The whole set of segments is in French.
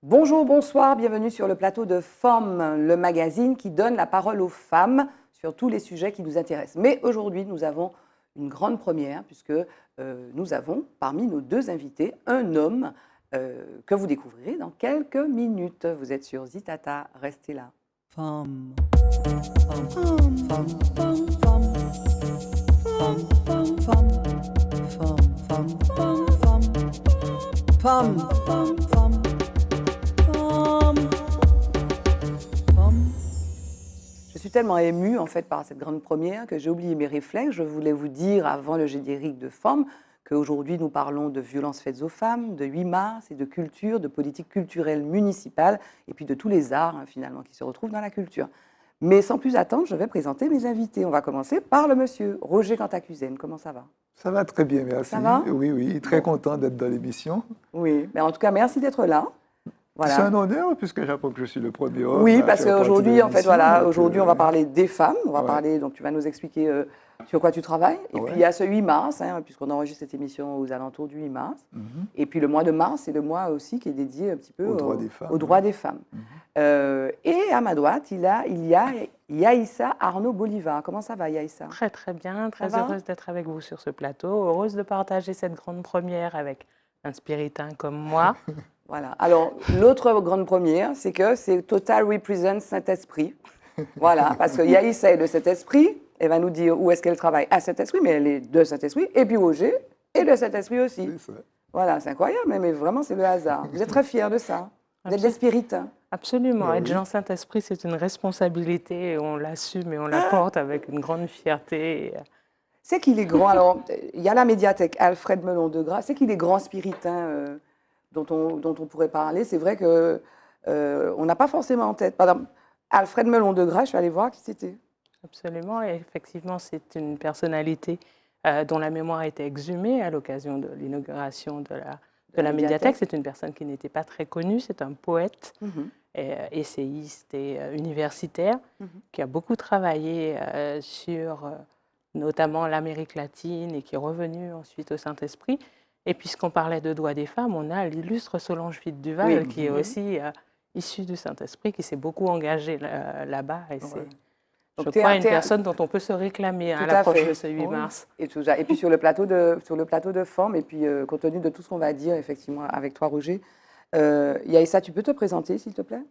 Bonjour, bonsoir, bienvenue sur le plateau de Femmes, le magazine qui donne la parole aux femmes sur tous les sujets qui nous intéressent. Mais aujourd'hui, nous avons une grande première puisque nous avons parmi nos deux invités un homme que vous découvrirez dans quelques minutes. Vous êtes sur Zitata, restez là. Femme, femme, femme, femme, femme, femme, femme, femme, femme, femme, femme, femme, femme, femme. Je suis tellement émue en fait par cette grande première que j'ai oublié mes réflexes. Je voulais vous dire avant le générique de Femmes qu'aujourd'hui nous parlons de violences faites aux femmes, de 8 mars et de culture, de politique culturelle municipale et puis de tous les arts finalement qui se retrouvent dans la culture. Mais sans plus attendre, je vais présenter mes invités. On va commencer par le monsieur Roger Cantacuzen. Comment ça va? Ça va très bien, merci. Ça va? Oui, oui, très content d'être dans l'émission. Oui, mais en tout cas, merci d'être là. Voilà. C'est un honneur puisque j'apprends que je suis le premier homme. Oui, à parce faire partie de qu'aujourd'hui, en fait, l'émission, voilà, donc, aujourd'hui, on va parler des femmes. On va ouais. parler, donc tu vas nous expliquer sur quoi tu travailles. Et Ouais. puis il y a ce 8 mars, puisqu'on enregistre cette émission aux alentours du 8 mars. Et puis le mois de mars, c'est le mois aussi qui est dédié un petit peu Aux droits des femmes. aux droits des femmes. Et à ma droite, il y a Yaïssa Arnaud Bolivar. Comment ça va, Yaïssa? Très très bien, très va heureuse d'être avec vous sur ce plateau, heureuse de partager cette grande première avec un spiritain comme moi. Voilà. Alors, l'autre grande première, c'est que c'est Total Represent Saint-Esprit. Voilà, parce que Yaïssa est de Saint-Esprit, elle va nous dire où est-ce qu'elle travaille à Saint-Esprit, mais elle est de Saint-Esprit, et puis Roger est de Saint-Esprit aussi. C'est ça. Voilà, c'est incroyable, mais vraiment, c'est le hasard. Vous êtes très fiers de ça. Vous êtes des spiritains. Absolument, Ben être oui. Jean Saint-Esprit, c'est une responsabilité, et on l'assume et on la porte avec une grande fierté. C'est qu'il est grand. Alors, il y a la médiathèque Alfred Melon de Gras. C'est qu'il est grand spiritain dont on pourrait parler. C'est vrai que on n'a pas forcément en tête. Par exemple, Alfred Melon de Gras, je suis allée voir qui c'était. Absolument, et effectivement, c'est une personnalité dont la mémoire a été exhumée à l'occasion de l'inauguration de la médiathèque. C'est une personne qui n'était pas très connue, c'est un poète, essayiste et universitaire, qui a beaucoup travaillé sur notamment l'Amérique latine et qui est revenu ensuite au Saint-Esprit. Et puisqu'on parlait de Doigt des femmes, on a l'illustre Solange Witt-Duval, qui est aussi issue du Saint-Esprit, qui s'est beaucoup engagée là-bas. Et c'est, je crois, une personne dont on peut se réclamer à l'approche de ce 8 mars. Et puis sur le plateau de Femmes, et puis compte tenu de tout ce qu'on va dire, effectivement, avec toi, Roger, Yaïssa, tu peux te présenter, s'il te plaît?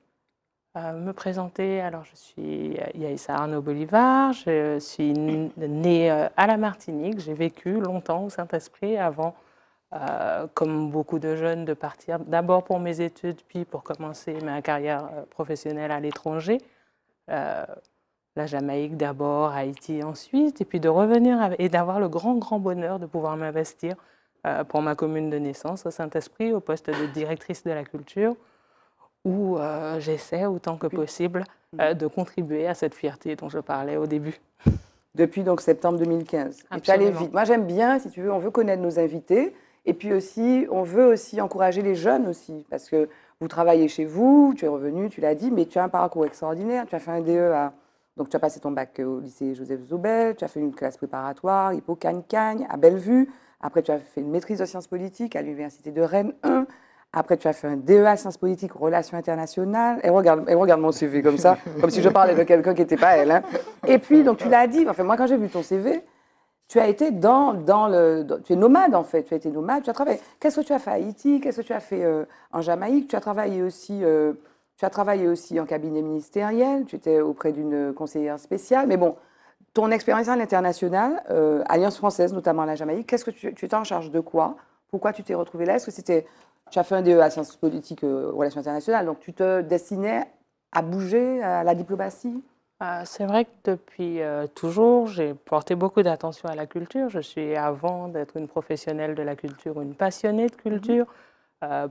Me présenter, alors je suis Yaïssa Arnaud Bolivar, je suis née à la Martinique, j'ai vécu longtemps au Saint-Esprit avant, comme beaucoup de jeunes, de partir d'abord pour mes études, puis pour commencer ma carrière professionnelle à l'étranger. La Jamaïque d'abord, Haïti ensuite, et puis de revenir et d'avoir le grand bonheur de pouvoir m'investir pour ma commune de naissance au Saint-Esprit, au poste de directrice de la culture, où j'essaie autant que possible de contribuer à cette fierté dont je parlais au début. Depuis donc septembre 2015. Et tu allais vite. Moi j'aime bien, si tu veux, on veut connaître nos invités, et puis aussi, on veut aussi encourager les jeunes aussi, parce que vous travaillez chez vous, tu es revenu, tu l'as dit, mais tu as un parcours extraordinaire, tu as fait un DE donc tu as passé ton bac au lycée Joseph Zobel, tu as fait une classe préparatoire, Hippo Cagne à Bellevue, après tu as fait une maîtrise de sciences politiques à l'université de Rennes 1, après tu as fait un DEA sciences politiques, relations internationales, et regarde mon CV comme ça, comme si je parlais de quelqu'un qui n'était pas elle. Hein. Et puis, donc tu l'as dit, enfin moi quand j'ai vu ton CV, tu as été tu es nomade en fait, tu as été nomade, tu as travaillé. Qu'est-ce que tu as fait à Haïti? Qu'est-ce que tu as fait en Jamaïque? Tu as travaillé aussi en cabinet ministériel, tu étais auprès d'une conseillère spéciale. Mais bon, ton expérience à l'international, Alliance française, notamment à la Jamaïque, qu'est-ce que tu étais en charge de quoi? Pourquoi tu t'es retrouvée là? Est-ce que tu as fait un DEA sciences politiques, relations internationales, donc tu te destinais à bouger à la diplomatie? C'est vrai que depuis toujours, j'ai porté beaucoup d'attention à la culture. Je suis, avant d'être une professionnelle de la culture, une passionnée de culture,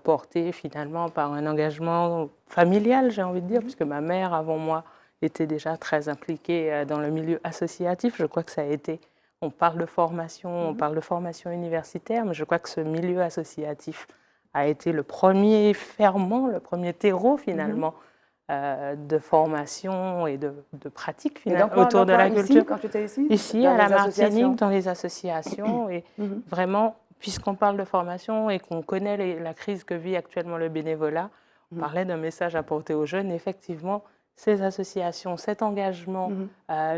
portée finalement par un engagement familial, j'ai envie de dire, puisque ma mère, avant moi, était déjà très impliquée dans le milieu associatif. Je crois que ça a été, on parle de formation universitaire, mais je crois que ce milieu associatif a été le premier ferment, le premier terreau finalement, de formation et de pratique finalement autour de la culture. Ici, quand tu étais ici? Ici, à la Martinique, dans les associations. Et vraiment, puisqu'on parle de formation et qu'on connaît la crise que vit actuellement le bénévolat, parlait d'un message à porter aux jeunes. Effectivement, ces associations, cet engagement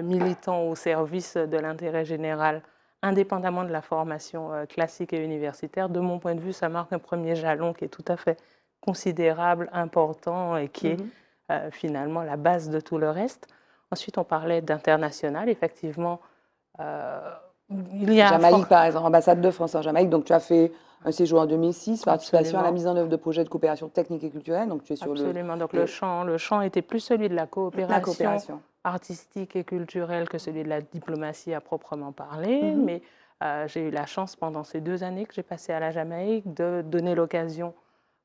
militant au service de l'intérêt général, indépendamment de la formation classique et universitaire, de mon point de vue, ça marque un premier jalon qui est tout à fait considérable, important et qui est finalement la base de tout le reste. Ensuite, on parlait d'international. Effectivement, il y a... Jamaïque, par exemple, ambassade de France en Jamaïque. Donc, tu as fait un séjour en 2006, participation à la mise en œuvre de projets de coopération technique et culturelle. Donc, tu es sur Absolument. Donc, le champ était plus celui de la coopération artistique et culturelle que celui de la diplomatie à proprement parler. Mais j'ai eu la chance, pendant ces 2 années que j'ai passées à la Jamaïque, de donner l'occasion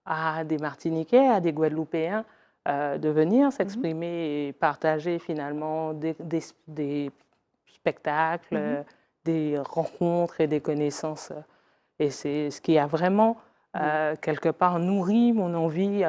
à des Martiniquais, à des Guadeloupéens, de venir s'exprimer et partager finalement des spectacles, des rencontres et des connaissances. Et c'est ce qui a vraiment, quelque part, nourri mon envie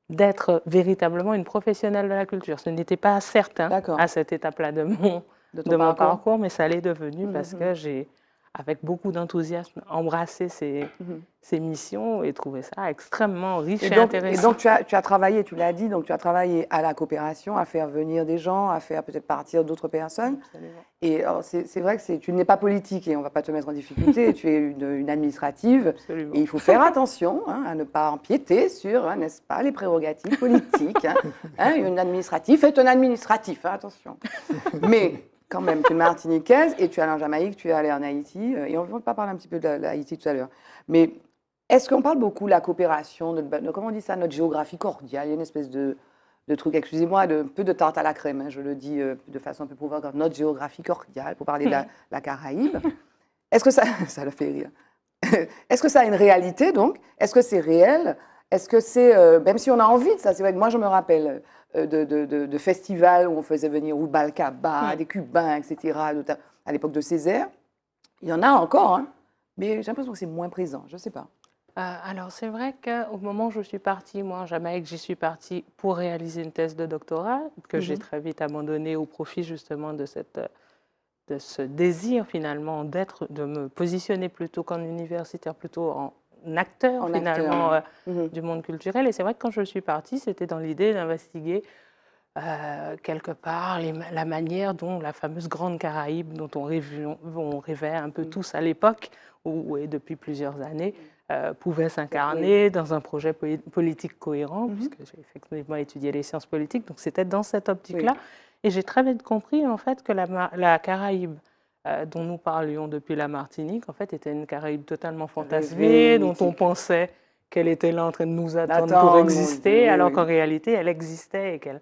d'être véritablement une professionnelle de la culture. Ce n'était pas certain à cette étape-là de mon parcours, mais ça l'est devenu parce que j'ai, avec beaucoup d'enthousiasme, embrassé ces missions et trouvé ça extrêmement riche et intéressant. Et donc, tu as travaillé, tu l'as dit, donc tu as travaillé à la coopération, à faire venir des gens, à faire peut-être partir d'autres personnes. Absolument. Et c'est vrai que tu n'es pas politique et on ne va pas te mettre en difficulté, tu es une administrative. Absolument. Et il faut faire attention à ne pas empiéter sur, n'est-ce pas, les prérogatives politiques. Une administrative est un administratif, attention. Mais quand même, tu es martiniquaise et tu es allée en Jamaïque, tu es allée en Haïti. Et on ne va pas parler un petit peu de l'Haïti tout à l'heure. Mais est-ce qu'on parle beaucoup de la coopération, comment on dit ça, notre géographie cordiale? Il y a une espèce de truc, excusez-moi, un peu de tarte à la crème, je le dis de façon un peu provocante, notre géographie cordiale, pour parler de la Caraïbe. Est-ce que ça le fait rire? Est-ce que ça a une réalité, donc? Est-ce que c'est réel? Est-ce que c'est, même si on a envie de ça, c'est vrai que moi je me rappelle de festivals où on faisait venir Rubalcaba, des Cubains, etc., à l'époque de Césaire. Il y en a encore, mais j'ai l'impression que c'est moins présent, je ne sais pas. Alors, c'est vrai qu'au moment où je suis partie, moi, en Jamaïque, j'y suis partie pour réaliser une thèse de doctorat que j'ai très vite abandonnée au profit justement de ce désir finalement de me positionner plutôt qu'en universitaire, plutôt en acteur finalement du monde culturel. Et c'est vrai que quand je suis partie, c'était dans l'idée d'investiguer quelque part la manière dont la fameuse Grande Caraïbe, dont on rêvait un peu tous à l'époque, et depuis plusieurs années, pouvait s'incarner dans un projet politique cohérent, puisque j'ai effectivement étudié les sciences politiques, donc c'était dans cette optique-là. Et j'ai très vite compris en fait que la Caraïbe dont nous parlions depuis la Martinique, en fait, était une Caraïbe totalement fantasmée, dont on pensait qu'elle était là en train de nous attendre pour exister, alors qu'en réalité, elle existait et qu'elle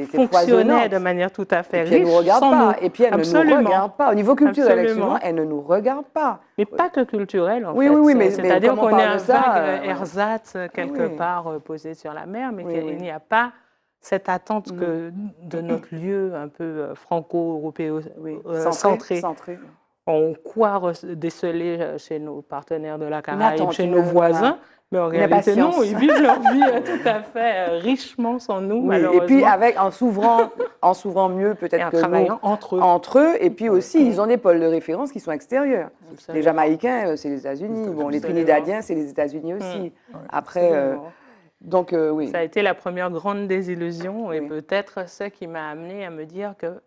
fonctionnait de manière tout à fait riche. Et puis elle ne nous regarde pas. Et puis elle ne nous regarde pas. Au niveau culturel, elle ne nous regarde pas. Mais pas que culturel, en fait. Oui, mais c'est-à-dire qu'on est un vague ersatz quelque part posé sur la mer, mais qu'il n'y a pas cette attente de notre lieu un peu franco-européen centré. On croit déceler chez nos partenaires de la Caraïbe, chez nos voisins, mais en réalité, non, ils vivent leur vie tout à fait richement sans nous, malheureusement. Et puis en s'ouvrant mieux peut-être que travaillant nous, entre eux. Et puis aussi, ils ont des pôles de référence qui sont extérieurs. Les Jamaïcains, c'est les États-Unis. Bon, les Trinidadiens, c'est les États-Unis aussi. Après... Donc, oui. Ça a été la première grande désillusion et peut-être ce qui m'a amenée à me dire que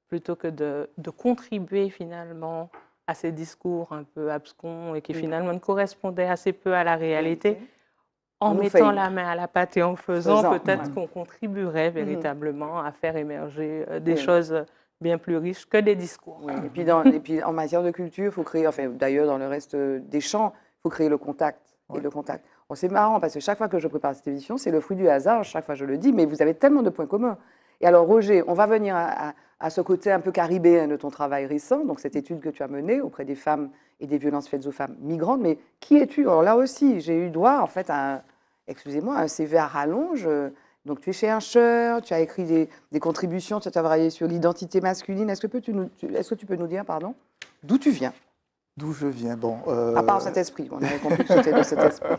plutôt que de contribuer finalement à ces discours un peu abscons et qui finalement ne correspondaient assez peu à la réalité, en mettant la main à la pâte et en faisant, peut-être qu'on contribuerait véritablement à faire émerger des choses bien plus riches que des discours. Et puis en matière de culture, il faut créer, enfin d'ailleurs dans le reste des champs, il faut créer le contact et le contact. Bon, c'est marrant parce que chaque fois que je prépare cette émission, c'est le fruit du hasard, chaque fois je le dis, mais vous avez tellement de points communs. Et alors Roger, on va venir à ce côté un peu caribéen de ton travail récent, donc cette étude que tu as menée auprès des femmes et des violences faites aux femmes migrantes, mais qui es-tu? Alors là aussi, j'ai eu droit en fait à un CV à rallonge, donc tu es chercheur, tu as écrit des contributions, tu as travaillé sur l'identité masculine, est-ce que tu peux nous dire, d'où tu viens? D'où je viens, bon... À part Saint-Esprit, on avait compris que c'était de Saint-Esprit.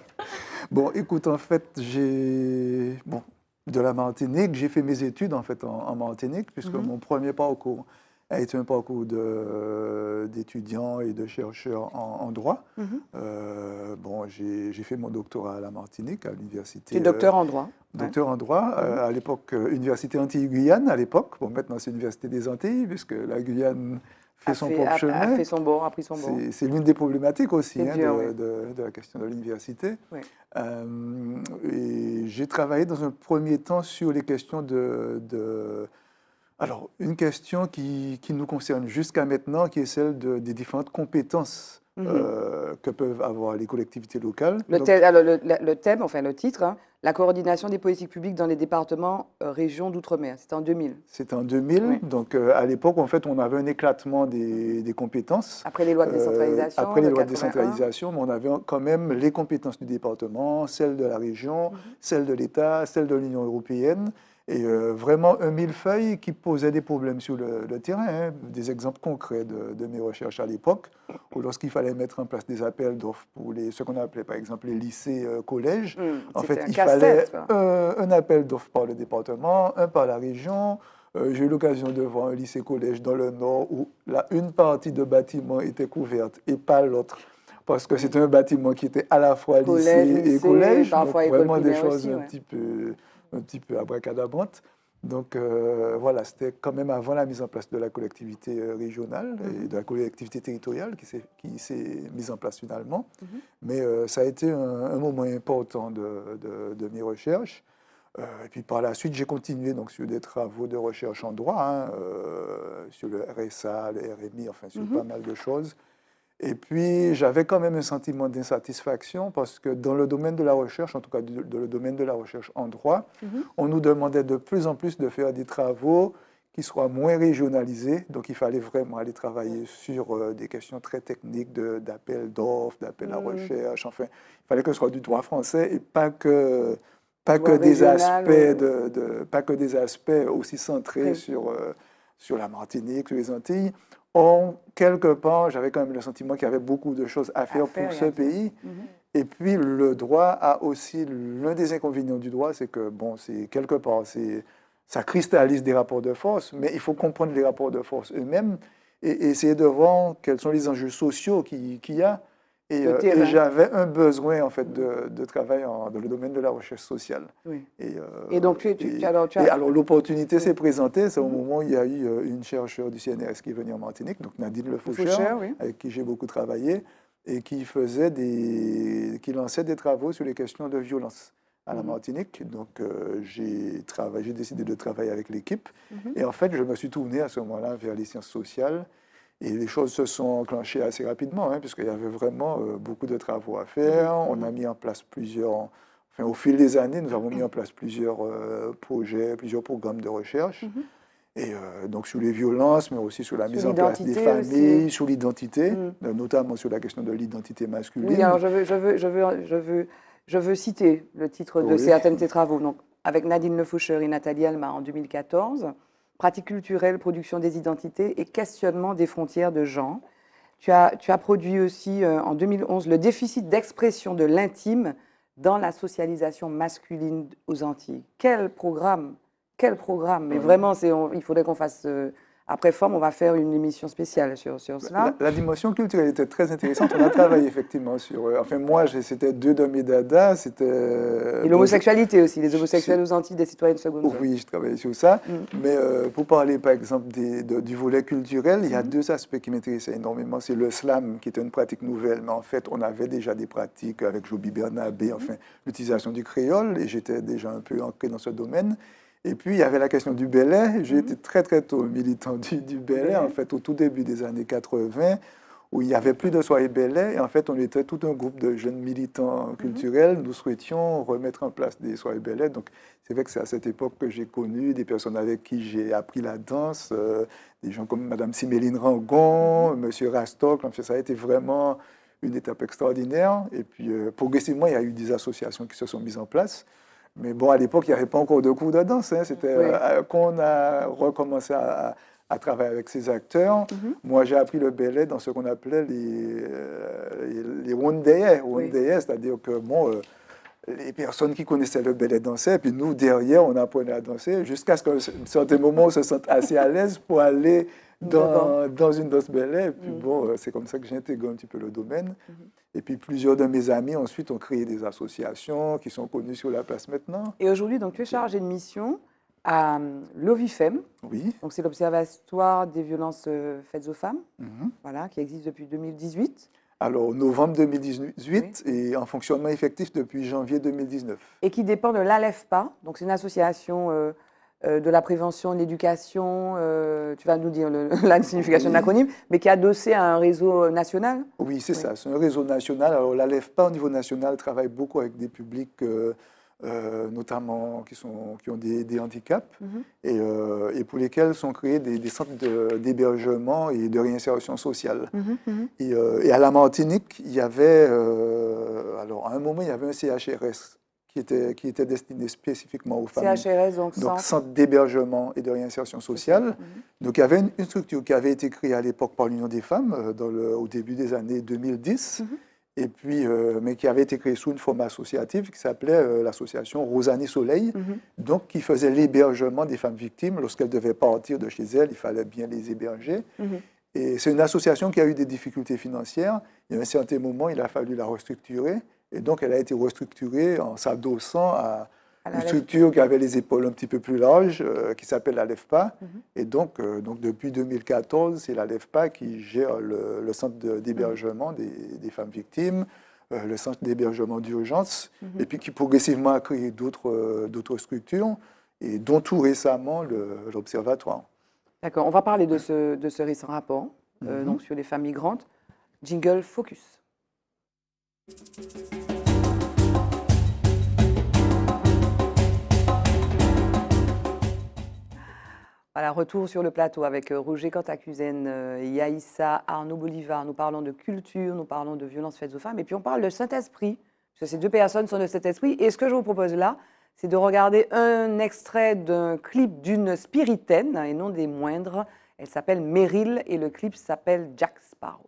Bon, écoute, en fait, de la Martinique, j'ai fait mes études en fait en Martinique, puisque mon premier parcours, a été un parcours d'étudiants et de chercheurs en droit. Bon, j'ai fait mon doctorat à la Martinique, à l'université. Tu es docteur en droit. Docteur en droit, à l'époque, Université Antilles-Guyane, à l'époque. Bon, maintenant, c'est l'Université des Antilles, puisque la Guyane fait son propre chemin. A pris son bord. C'est l'une des problématiques aussi dur, de la question de l'université. Oui. Et j'ai travaillé dans un premier temps sur les questions alors, une question qui nous concerne jusqu'à maintenant, qui est celle des différentes compétences que peuvent avoir les collectivités locales. Le thème, enfin le titre, hein, la coordination des politiques publiques dans les départements, régions d'outre-mer. C'était en 2000. C'était en 2000. Oui. Donc, à l'époque, en fait, on avait un éclatement des compétences. Après les lois de décentralisation. Après les lois de décentralisation, mais on avait quand même les compétences du département, celles de la région, celles de l'État, celles de l'Union européenne. Et vraiment un millefeuille qui posait des problèmes sur le terrain. Hein. Des exemples concrets de mes recherches à l'époque, où lorsqu'il fallait mettre en place des appels d'offres pour ce qu'on appelait par exemple les lycées-collèges, en fait, il fallait un appel d'offres par le département, un par la région. J'ai eu l'occasion de voir un lycée-collège dans le Nord où une partie de bâtiment était couverte et pas l'autre. Parce que c'était un bâtiment qui était à la fois lycée et collège. Parfois donc vraiment des choses aussi, un petit peu abracadabrantes. Donc voilà, c'était quand même avant la mise en place de la collectivité régionale et de la collectivité territoriale qui s'est mise en place finalement. Mais ça a été un moment important de mes recherches. Et puis par la suite, j'ai continué donc, sur des travaux de recherche en droit, sur le RSA, le RMI, enfin sur pas mal de choses. Et puis, j'avais quand même un sentiment d'insatisfaction parce que dans le domaine de la recherche, en tout cas dans le domaine de la recherche en droit, on nous demandait de plus en plus de faire des travaux qui soient moins régionalisés. Donc, il fallait vraiment aller travailler sur des questions très techniques d'appel d'offres, d'appel à recherche. Enfin, il fallait que ce soit du droit français et pas que des aspects aussi centrés sur la Martinique, sur les Antilles. Or, quelque part, j'avais quand même le sentiment qu'il y avait beaucoup de choses à faire pour ce pays. Et puis, le droit a aussi, l'un des inconvénients du droit, c'est que, bon, c'est quelque part, ça cristallise des rapports de force, mais il faut comprendre les rapports de force eux-mêmes et essayer de voir quels sont les enjeux sociaux qu'il y a. Et j'avais un besoin, en fait, de travail dans le domaine de la recherche sociale. Oui. Et donc, alors, l'opportunité s'est présentée. C'est au moment où il y a eu une chercheure du CNRS qui est venue en Martinique, donc Nadine Lefaucheur, avec qui j'ai beaucoup travaillé, et qui lançait des travaux sur les questions de violence à la Martinique. Donc, j'ai décidé de travailler avec l'équipe. Et en fait, je me suis tourné à ce moment-là vers les sciences sociales. Et les choses se sont enclenchées assez rapidement, puisqu'il y avait vraiment beaucoup de travaux à faire. On a mis en place au fil des années, nous avons mis en place plusieurs projets, plusieurs programmes de recherche. Et donc sur les violences, mais aussi sur la mise en place des familles, aussi. Sur l'identité, notamment sur la question de l'identité masculine. Oui, alors je veux citer le titre de certains de tes travaux. Donc, avec Nadine Lefaucheur et Nathalie Alma en 2014. Pratique culturelle, production des identités et questionnement des frontières de genre. Tu as produit aussi en 2011 le déficit d'expression de l'intime dans la socialisation masculine aux Antilles. Quel programme! Mais vraiment, il faudrait qu'on fasse... Après Forme, on va faire une émission spéciale sur cela. La dimension culturelle était très intéressante. On a travaillé effectivement sur... enfin, moi, c'était 2 de mes dadas. Et l'homosexualité aussi, les homosexuels aux Antilles, des citoyens de seconde zone. Oui, je travaillais sur ça. Mais pour parler, par exemple, du volet culturel, il y a 2 aspects qui m'intéressaient énormément. C'est le slam, qui était une pratique nouvelle, mais en fait, on avait déjà des pratiques avec Joby Bernabé, enfin, l'utilisation du créole, et j'étais déjà un peu ancré dans ce domaine. Et puis, il y avait la question du belay. J'ai été très, très tôt militant du belay, en fait, au tout début des années 80, où il n'y avait plus de soirée belay. Et en fait, on était tout un groupe de jeunes militants culturels. Nous souhaitions remettre en place des soirées belay. Donc, c'est vrai que c'est à cette époque que j'ai connu des personnes avec qui j'ai appris la danse, des gens comme Mme Siméline Rangon, M. Rastock. En fait, ça a été vraiment une étape extraordinaire. Et puis, progressivement, il y a eu des associations qui se sont mises en place. Mais bon, à l'époque, il n'y avait pas encore de cours de danse. C'était quand on a recommencé à travailler avec ces acteurs. Moi, j'ai appris le belay dans ce qu'on appelait les rondeyais. C'est-à-dire que les personnes qui connaissaient le belay dansaient, puis nous, derrière, on apprenait à danser, jusqu'à ce qu'à un certain moment, on se sente assez à l'aise pour aller dans une danse ballet. Et puis bon, c'est comme ça que j'ai intégré un petit peu le domaine. Et puis plusieurs de mes amis ensuite ont créé des associations qui sont connues sur la place maintenant. Et aujourd'hui, donc, tu es chargé de mission à l'OVIFEM. Oui. Donc, c'est l'Observatoire des violences faites aux femmes, voilà, qui existe depuis 2018. Alors, novembre 2018 et en fonctionnement effectif depuis janvier 2019. Et qui dépend de l'ALEFPA. Donc, c'est une association de la prévention, de l'éducation, tu vas nous dire la signification de l'acronyme, mais qui est adossé à un réseau national. Oui, c'est ça, c'est un réseau national. Alors, l'ALEFPA, au niveau national, travaille beaucoup avec des publics, notamment qui ont des handicaps, et pour lesquels sont créés des centres d'hébergement et de réinsertion sociale. Et à la Martinique, il y avait, alors à un moment, il y avait un CHRS qui était destiné spécifiquement aux femmes. CHRS, donc centre d'hébergement et de réinsertion sociale. Donc il y avait une structure qui avait été créée à l'époque par l'Union des femmes au début des années 2010, et puis, mais qui avait été créée sous une forme associative qui s'appelait l'association Rosanée Soleil, donc qui faisait l'hébergement des femmes victimes. Lorsqu'elles devaient partir de chez elles, il fallait bien les héberger. Et c'est une association qui a eu des difficultés financières. Il y a un certain moment, il a fallu la restructurer. Et donc, elle a été restructurée en s'adossant à une structure qui avait les épaules un petit peu plus larges, qui s'appelle l'ALEFPA. Et donc, depuis 2014, c'est l'ALEFPA qui gère le centre d'hébergement des femmes victimes, le centre d'hébergement d'urgence, et puis qui progressivement a créé d'autres structures, et dont tout récemment l'Observatoire. D'accord, on va parler de ce récent rapport donc sur les femmes migrantes. Jingle Focus. Voilà, retour sur le plateau avec Roger Cantacuzen, Yaïssa, Arnaud Bolivar. Nous parlons de culture, nous parlons de violences faites aux femmes, et puis on parle de Saint-Esprit, parce que ces deux personnes sont de Saint-Esprit. Et ce que je vous propose là, c'est de regarder un extrait d'un clip d'une spiritaine, et non des moindres. Elle s'appelle Meryl, et le clip s'appelle Jack Sparrow.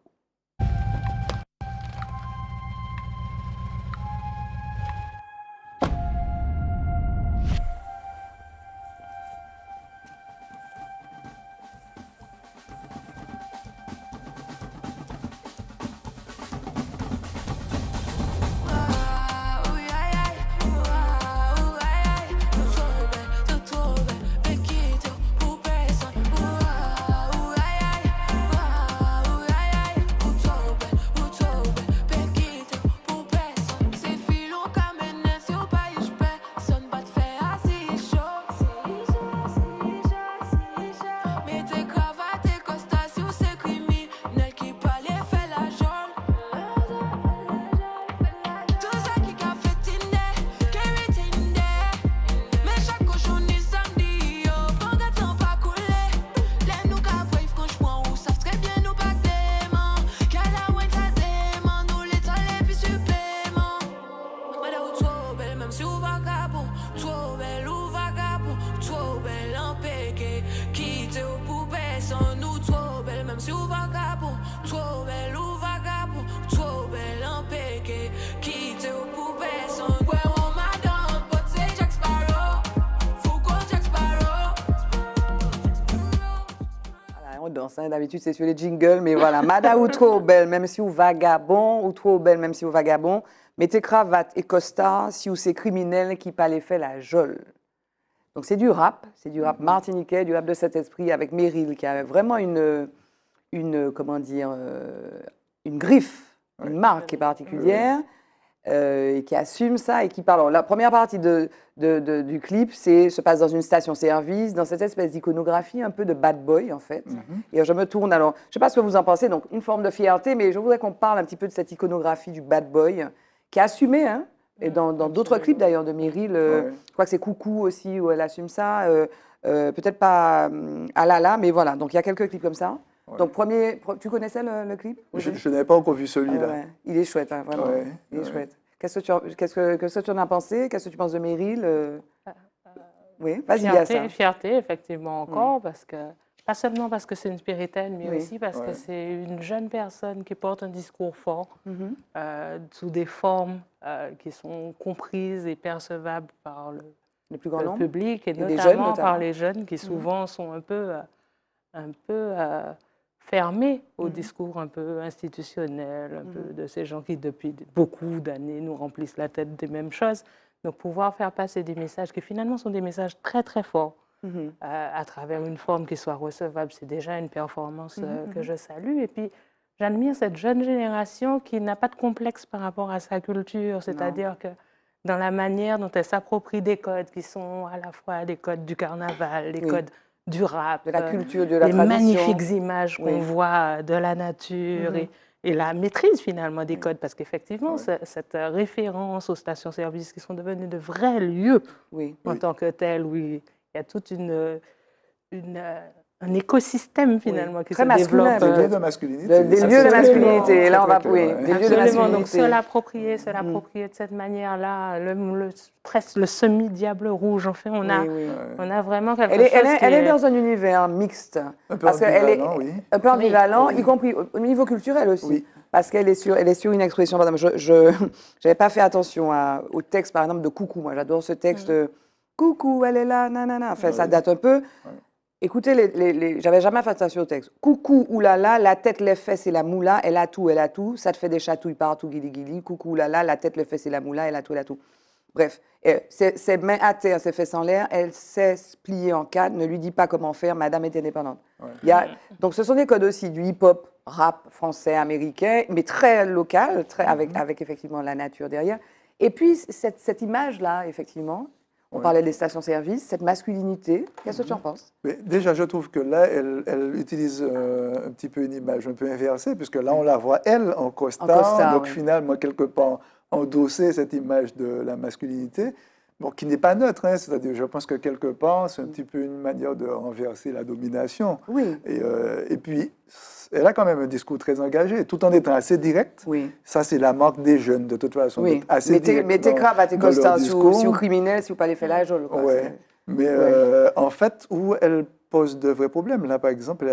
D'habitude, c'est sur les jingles, mais voilà. Mada ou trop belle, même si vous vagabond, ou trop belle, même si vous vagabond. Mettez cravate et costard si vous c'est criminel qui pas les fait la jolle. Donc c'est du rap martiniquais, du rap de cet esprit avec Meryl qui a vraiment une comment dire, une griffe, une marque qui est particulière. Et qui assume ça et qui parle. Alors, la première partie du clip se passe dans une station-service, dans cette espèce d'iconographie un peu de bad boy, en fait. Et je me tourne, alors, je ne sais pas ce que vous en pensez, donc une forme de fierté, mais je voudrais qu'on parle un petit peu de cette iconographie du bad boy, qui est assumée, hein, et dans d'autres clips d'ailleurs de Meryl, je crois que c'est Coucou aussi, où elle assume ça, peut-être pas Alala, mais voilà, donc il y a quelques clips comme ça. Donc, tu connaissais le clip? Je n'avais pas encore vu celui-là. Ouais. Il est chouette, hein, vraiment. Il est chouette. Qu'est-ce que tu en as pensé? Qu'est-ce que tu penses de Meryl? Oui, vas-y, Yaïssa. Fierté, effectivement, encore, parce que, pas seulement parce que c'est une spiritaine, mais aussi parce que c'est une jeune personne qui porte un discours fort, sous des formes qui sont comprises et percevables par le plus grand nombre public, et notamment par les jeunes qui souvent sont un peu un peu fermé au discours un peu institutionnel, un peu de ces gens qui, depuis beaucoup d'années, nous remplissent la tête des mêmes choses. Donc, pouvoir faire passer des messages qui, finalement, sont des messages très, très forts à travers une forme qui soit recevable, c'est déjà une performance que je salue. Et puis, j'admire cette jeune génération qui n'a pas de complexe par rapport à sa culture, c'est-à-dire que dans la manière dont elle s'approprie des codes qui sont à la fois les codes du carnaval, les codes du rap, de la culture, de la les tradition. magnifiques images qu'on voit de la nature et la maîtrise finalement des codes, parce qu'effectivement, cette référence aux stations-service qui sont devenues de vrais lieux en tant que tels, où il y a toute un écosystème finalement qui très se développe. Des lieux de masculinité. Des lieux de masculinité. Et là, on va, des lieux de masculinité. Donc, se l'approprier de cette manière-là, presque le semi-diable rouge, en fait, on a vraiment quelque chose elle est dans un univers mixte. Un peu ambivalent, oui. Un peu ambivalent, y compris au niveau culturel aussi. Oui. Parce qu'elle est sur une expression. Par exemple, je n'avais pas fait attention au texte, par exemple, de Coucou. Moi, j'adore ce texte. Coucou, elle est là, nanana. Enfin, ça date un peu. Écoutez, j'avais jamais fait attention au texte. Coucou, oulala, la tête, les fesses et la moula, elle a tout, ça te fait des chatouilles partout, guili guili. Coucou, oulala, la tête, les fesses et la moula, elle a tout. Bref, ses mains à terre, ses fesses en l'air, elle sait se plier en quatre, ne lui dis pas comment faire, madame est indépendante. Donc ce sont des codes aussi du hip-hop, rap français, américain, mais très local, avec effectivement la nature derrière. Et puis cette image-là, effectivement, on parlait des stations-service, cette masculinité, qu'est-ce que tu en penses? Mais déjà, je trouve que là, elle utilise un petit peu une image un peu inversée, puisque là, on la voit, elle, en costard. Donc, finalement, quelque part, endosser cette image de la masculinité, bon, qui n'est pas neutre. Hein, c'est-à-dire, je pense que quelque part, c'est un petit peu une manière de renverser la domination. Oui. Et puis, elle a quand même un discours très engagé, tout en étant assez direct. Oui. Ça, c'est la marque des jeunes, de toute façon. Oui. Assez mettez cravates et costards si vous criminel, si vous pas les faire la jolie. Mais en fait, où elle pose de vrais problèmes. Là, par exemple,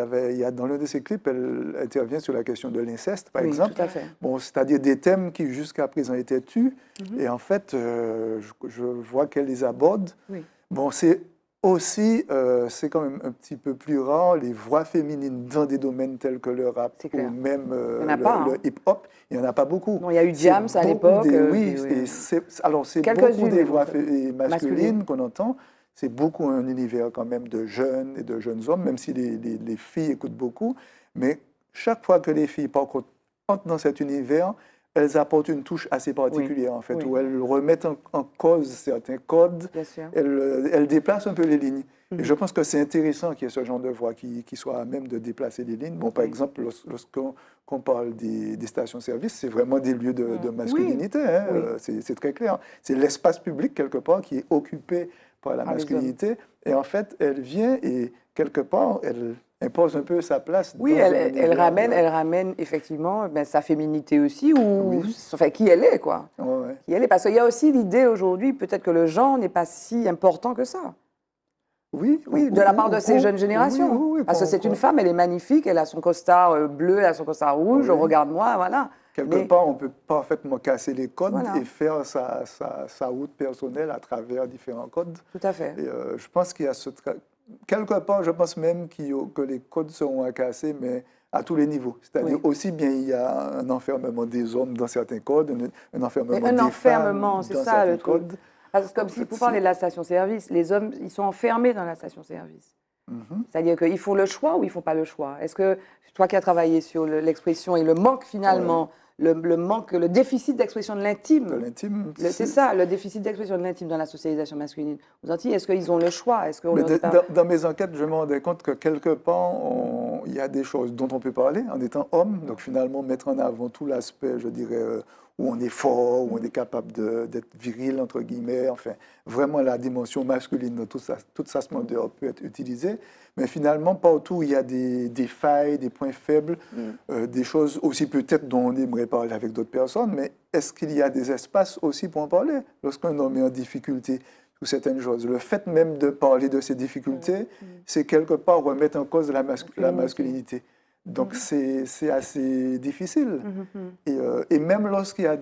dans l'un de ses clips, elle intervient sur la question de l'inceste, par exemple. Tout à fait. Bon, c'est-à-dire des thèmes qui, jusqu'à présent, étaient tus. Et en fait, je vois qu'elle les aborde. Oui. Bon, c'est aussi, c'est quand même un petit peu plus rare, les voix féminines dans des domaines tels que le rap ou même le hip-hop. Il n'y en a pas beaucoup. Non, il y a eu Diams à l'époque. Alors c'est beaucoup des voix masculines qu'on entend. C'est beaucoup un univers quand même de jeunes et de jeunes hommes, même si les filles écoutent beaucoup. Mais chaque fois que les filles, par contre, entrent dans cet univers, elles apportent une touche assez particulière, en fait, où elles remettent en cause certains codes, elles déplacent un peu les lignes. Et je pense que c'est intéressant qu'il y ait ce genre de voix qui soit à même de déplacer les lignes. Bon, par exemple, lorsqu'on parle des stations-service, c'est vraiment des lieux de masculinité, c'est très clair. C'est l'espace public, quelque part, qui est occupé par la masculinité. Et en fait, elle vient et, quelque part, elle impose un peu sa place. Oui, elle ramène effectivement sa féminité aussi, enfin, qui elle est, quoi. Qui elle est. Parce qu'il y a aussi l'idée aujourd'hui, peut-être que le genre n'est pas si important que ça. Oui, de la part de ces jeunes générations. Oui, parce que c'est une femme, elle est magnifique, elle a son costard bleu, elle a son costard rouge, regarde-moi, voilà. Quelque part, on peut parfaitement casser les codes et faire sa route personnelle à travers différents codes. Tout à fait. Et je pense qu'il y a quelque part, je pense même que les codes seront à casser, mais à tous les niveaux. C'est-à-dire aussi bien il y a un enfermement des hommes dans certains codes, un enfermement des femmes dans certains codes. Parce que comme si, pour parler de la station-service, les hommes, ils sont enfermés dans la station-service. C'est-à-dire qu'ils font le choix ou ils ne font pas le choix. Est-ce que, toi qui as travaillé sur l'expression et le manque finalement, le déficit d'expression de l'intime. De l'intime. C'est ça, le déficit d'expression de l'intime dans la socialisation masculine. Aux Antilles, est-ce qu'ils ont le choix? Dans mes enquêtes, je me rendais compte que quelque part, il y a des choses dont on peut parler en étant homme. Donc finalement, mettre en avant tout l'aspect, je dirais, où on est fort, où on est capable d'être viril, entre guillemets. Enfin, vraiment la dimension masculine de toute sa splendeur peut être utilisée. Mais finalement, partout où il y a des failles, des points faibles, des choses aussi peut-être dont on aimerait parler avec d'autres personnes, mais est-ce qu'il y a des espaces aussi pour en parler lorsqu'un homme est en difficulté ou certaines choses? Le fait même de parler de ces difficultés, c'est quelque part remettre en cause la masculinité. Donc c'est assez difficile. Et même lorsqu'il y a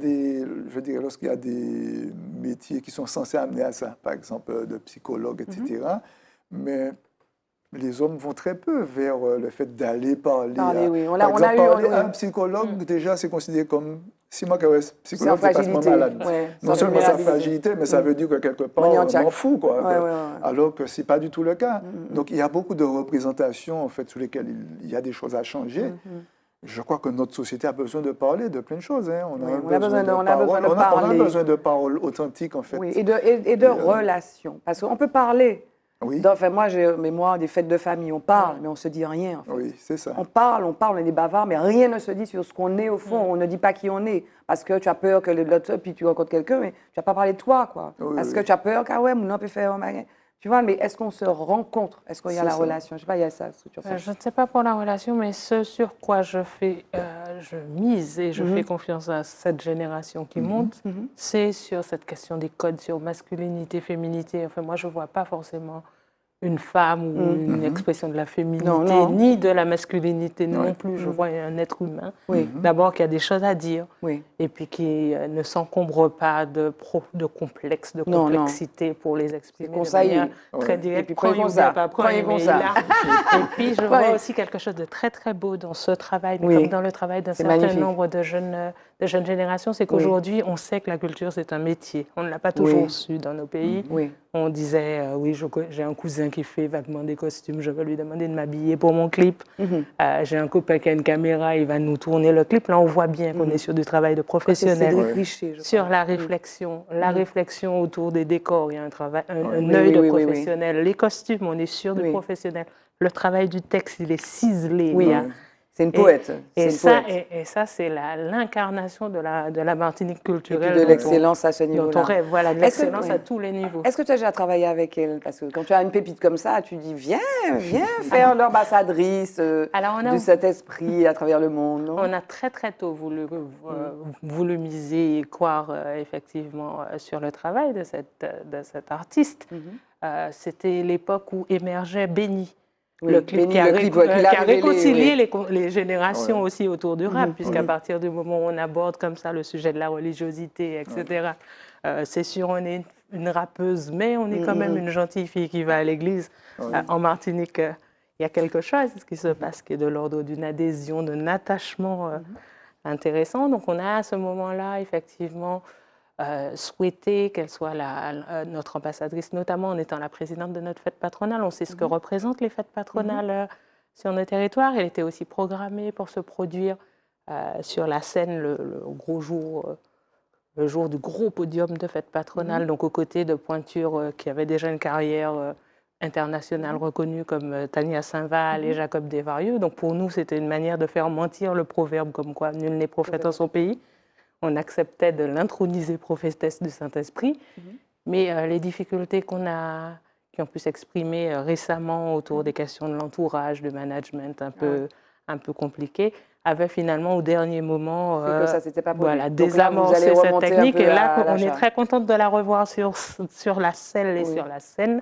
lorsqu'il y a des métiers qui sont censés amener à ça, par exemple de psychologue, etc., mais les hommes vont très peu vers le fait d'aller parler. Oui. Par exemple, parler à un psychologue, déjà, c'est considéré comme... Si moi, je suis psychologue, c'est parce que je suis malade. Non seulement sa fragilité, mais ça veut dire que quelque part, on m'en fout, quoi. Alors que ce n'est pas du tout le cas. Donc, il y a beaucoup de représentations, en fait, sur lesquelles il y a des choses à changer. Je crois que notre société a besoin de parler de plein de choses. Hein. On a besoin de paroles authentiques, en fait. Oui, et de relations. Parce qu'on peut parler. Oui. Enfin, moi, j'ai mémoire des fêtes de famille. On parle, mais on ne se dit rien. En fait. Oui, c'est ça. On parle, on est des bavards, mais rien ne se dit sur ce qu'on est au fond. On ne dit pas qui on est. Parce que tu as peur que l'autre, puis tu rencontres quelqu'un, mais tu ne vas pas parler de toi, quoi. Parce que tu as peur qu'ah ouais, mon peut faire un... Tu vois, mais est-ce qu'on se rencontre? Est-ce qu'il y a la relation? Je ne sais pas, il y a ça. Je ne sais pas pour la relation, mais ce sur quoi je mise et je fais confiance à cette génération qui monte, c'est sur cette question des codes, sur masculinité, féminité. Enfin, moi, je ne vois pas forcément une femme ou une expression de la féminité, ni de la masculinité non plus. Je vois un être humain, d'abord, qui a des choses à dire, et puis qui ne s'encombre pas de complexes, de complexité pour les exprimer de manière très directe. Et puis, Et puis, je vois aussi quelque chose de très, très beau dans ce travail, mais comme dans le travail d'un certain nombre de jeunes générations, c'est qu'aujourd'hui, on sait que la culture, c'est un métier. On ne l'a pas toujours su dans nos pays. On disait, j'ai un cousin qui fait vaguement des costumes, je vais lui demander de m'habiller pour mon clip. J'ai un copain qui a une caméra, il va nous tourner le clip. Là, on voit bien qu'on est sur du travail de professionnel. Sur la réflexion, réflexion autour des décors, il y a un œil de professionnel. Les costumes, on est sur du professionnel. Le travail du texte, il est ciselé. C'est une poète. Et ça, c'est l'incarnation de la Martinique culturelle. Et puis de l'excellence à ce niveau-là. Voilà, de l'excellence à tous les niveaux. Est-ce que tu as déjà travaillé avec elle? Parce que quand tu as une pépite comme ça, tu dis viens faire l'ambassadrice de cet esprit à travers le monde. Non? On a très très tôt voulu miser et croire effectivement sur le travail de cet artiste. C'était l'époque où émergeait Béni. Le clip qui a réconcilié les générations aussi autour du rap, puisqu'à partir du moment où on aborde comme ça le sujet de la religiosité, etc., c'est sûr, on est une rappeuse, mais on est quand même une gentille fille qui va à l'église. En Martinique, il y a quelque chose qui se passe qui est de l'ordre d'une adhésion, d'un attachement intéressant. Donc on a à ce moment-là, effectivement, souhaité qu'elle soit notre ambassadrice, notamment en étant la présidente de notre fête patronale. On sait ce que représentent les fêtes patronales sur nos territoires. Elle était aussi programmée pour se produire sur la scène le jour du gros podium de fête patronale, donc aux côtés de pointures qui avaient déjà une carrière internationale reconnue comme Tania Saint-Val et Jacob Desvarieux. Donc pour nous, c'était une manière de faire mentir le proverbe comme quoi nul n'est prophète en son pays. On acceptait de l'introniser prophétesse du Saint-Esprit, mais les difficultés qui ont pu s'exprimer récemment autour des questions de l'entourage, du management un peu compliquées, avaient finalement au dernier moment désamorcé cette technique. Et là, on est très contente de la revoir sur la selle et sur la scène,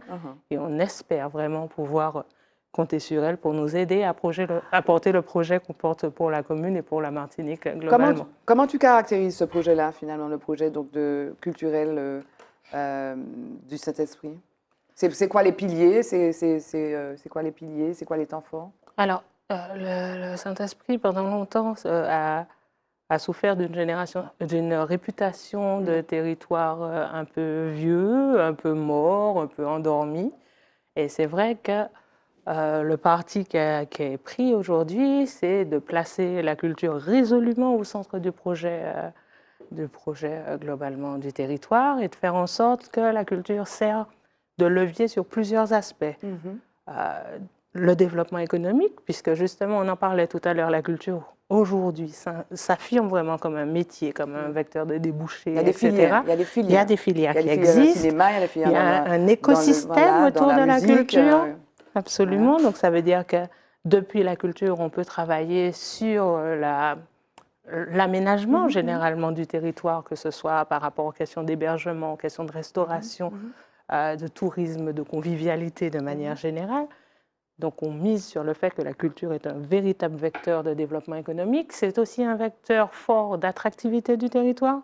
et on espère vraiment pouvoir compter sur elle pour nous aider à porter le projet qu'on porte pour la commune et pour la Martinique globalement. Comment tu caractérises ce projet-là, finalement, le projet donc, culturel du Saint-Esprit? C'est quoi les piliers? C'est quoi les piliers? C'est quoi les temps forts? Alors, le Saint-Esprit, pendant longtemps, a souffert d'une réputation de territoire un peu vieux, un peu mort, un peu endormi. Et c'est vrai que le parti qui est pris aujourd'hui, c'est de placer la culture résolument au centre du projet globalement du territoire et de faire en sorte que la culture sert de levier sur plusieurs aspects. Le développement économique, puisque justement, on en parlait tout à l'heure, la culture aujourd'hui s'affirme vraiment comme un métier, comme un vecteur de débouchés, etc. Il y a des filières qui existent. Il y a un écosystème autour de la culture. Absolument. Donc, ça veut dire que depuis la culture, on peut travailler sur l'aménagement généralement du territoire, que ce soit par rapport aux questions d'hébergement, aux questions de restauration, de tourisme, de convivialité de manière générale. Donc, on mise sur le fait que la culture est un véritable vecteur de développement économique. C'est aussi un vecteur fort d'attractivité du territoire.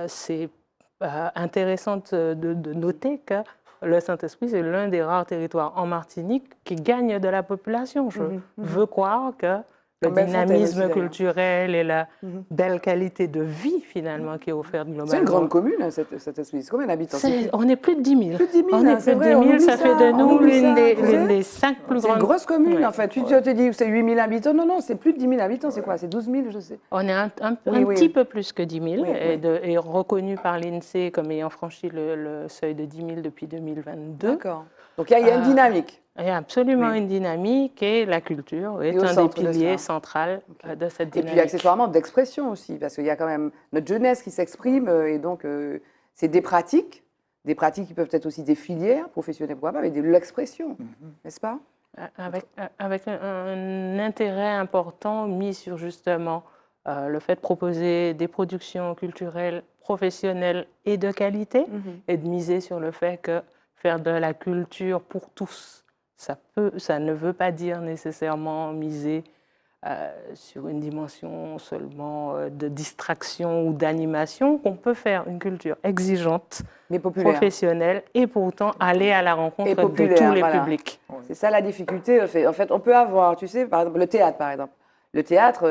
C'est intéressante de noter que le Saint-Esprit, c'est l'un des rares territoires en Martinique qui gagne de la population. Je veux croire que le dynamisme culturel et la belle qualité de vie, finalement, qui est offerte globalement. C'est une grande commune, hein, Saint-Esprit. C'est combien d'habitants? On est plus de 10 000. Plus de 10 000, on est plus de 10 000, ça fait de nous l'une des 5 plus grandes. C'est une grosse commune, en fait. Tu te dis que c'est 8 000 habitants. Non, non, c'est plus de 10 000 habitants. C'est quoi? C'est 12 000, je sais. On est un petit peu plus que 10 000 et reconnu par l'INSEE comme ayant franchi le seuil de 10 000 depuis 2022. D'accord. Donc, il y a une dynamique. Il y a absolument une dynamique et la culture est un des piliers centraux de cette dynamique. Et puis accessoirement d'expression aussi, parce qu'il y a quand même notre jeunesse qui s'exprime et donc c'est des pratiques qui peuvent être aussi des filières professionnelles, pourquoi pas, mais de l'expression, n'est-ce pas? Avec un intérêt important mis sur justement le fait de proposer des productions culturelles professionnelles et de qualité et de miser sur le fait que faire de la culture pour tous, ça ne veut pas dire nécessairement miser sur une dimension seulement de distraction ou d'animation, qu'on peut faire une culture exigeante, mais populaire, professionnelle et pourtant aller à la rencontre de tous les publics. C'est ça la difficulté. En fait, on peut avoir, tu sais, par exemple, le théâtre, par exemple. Le théâtre,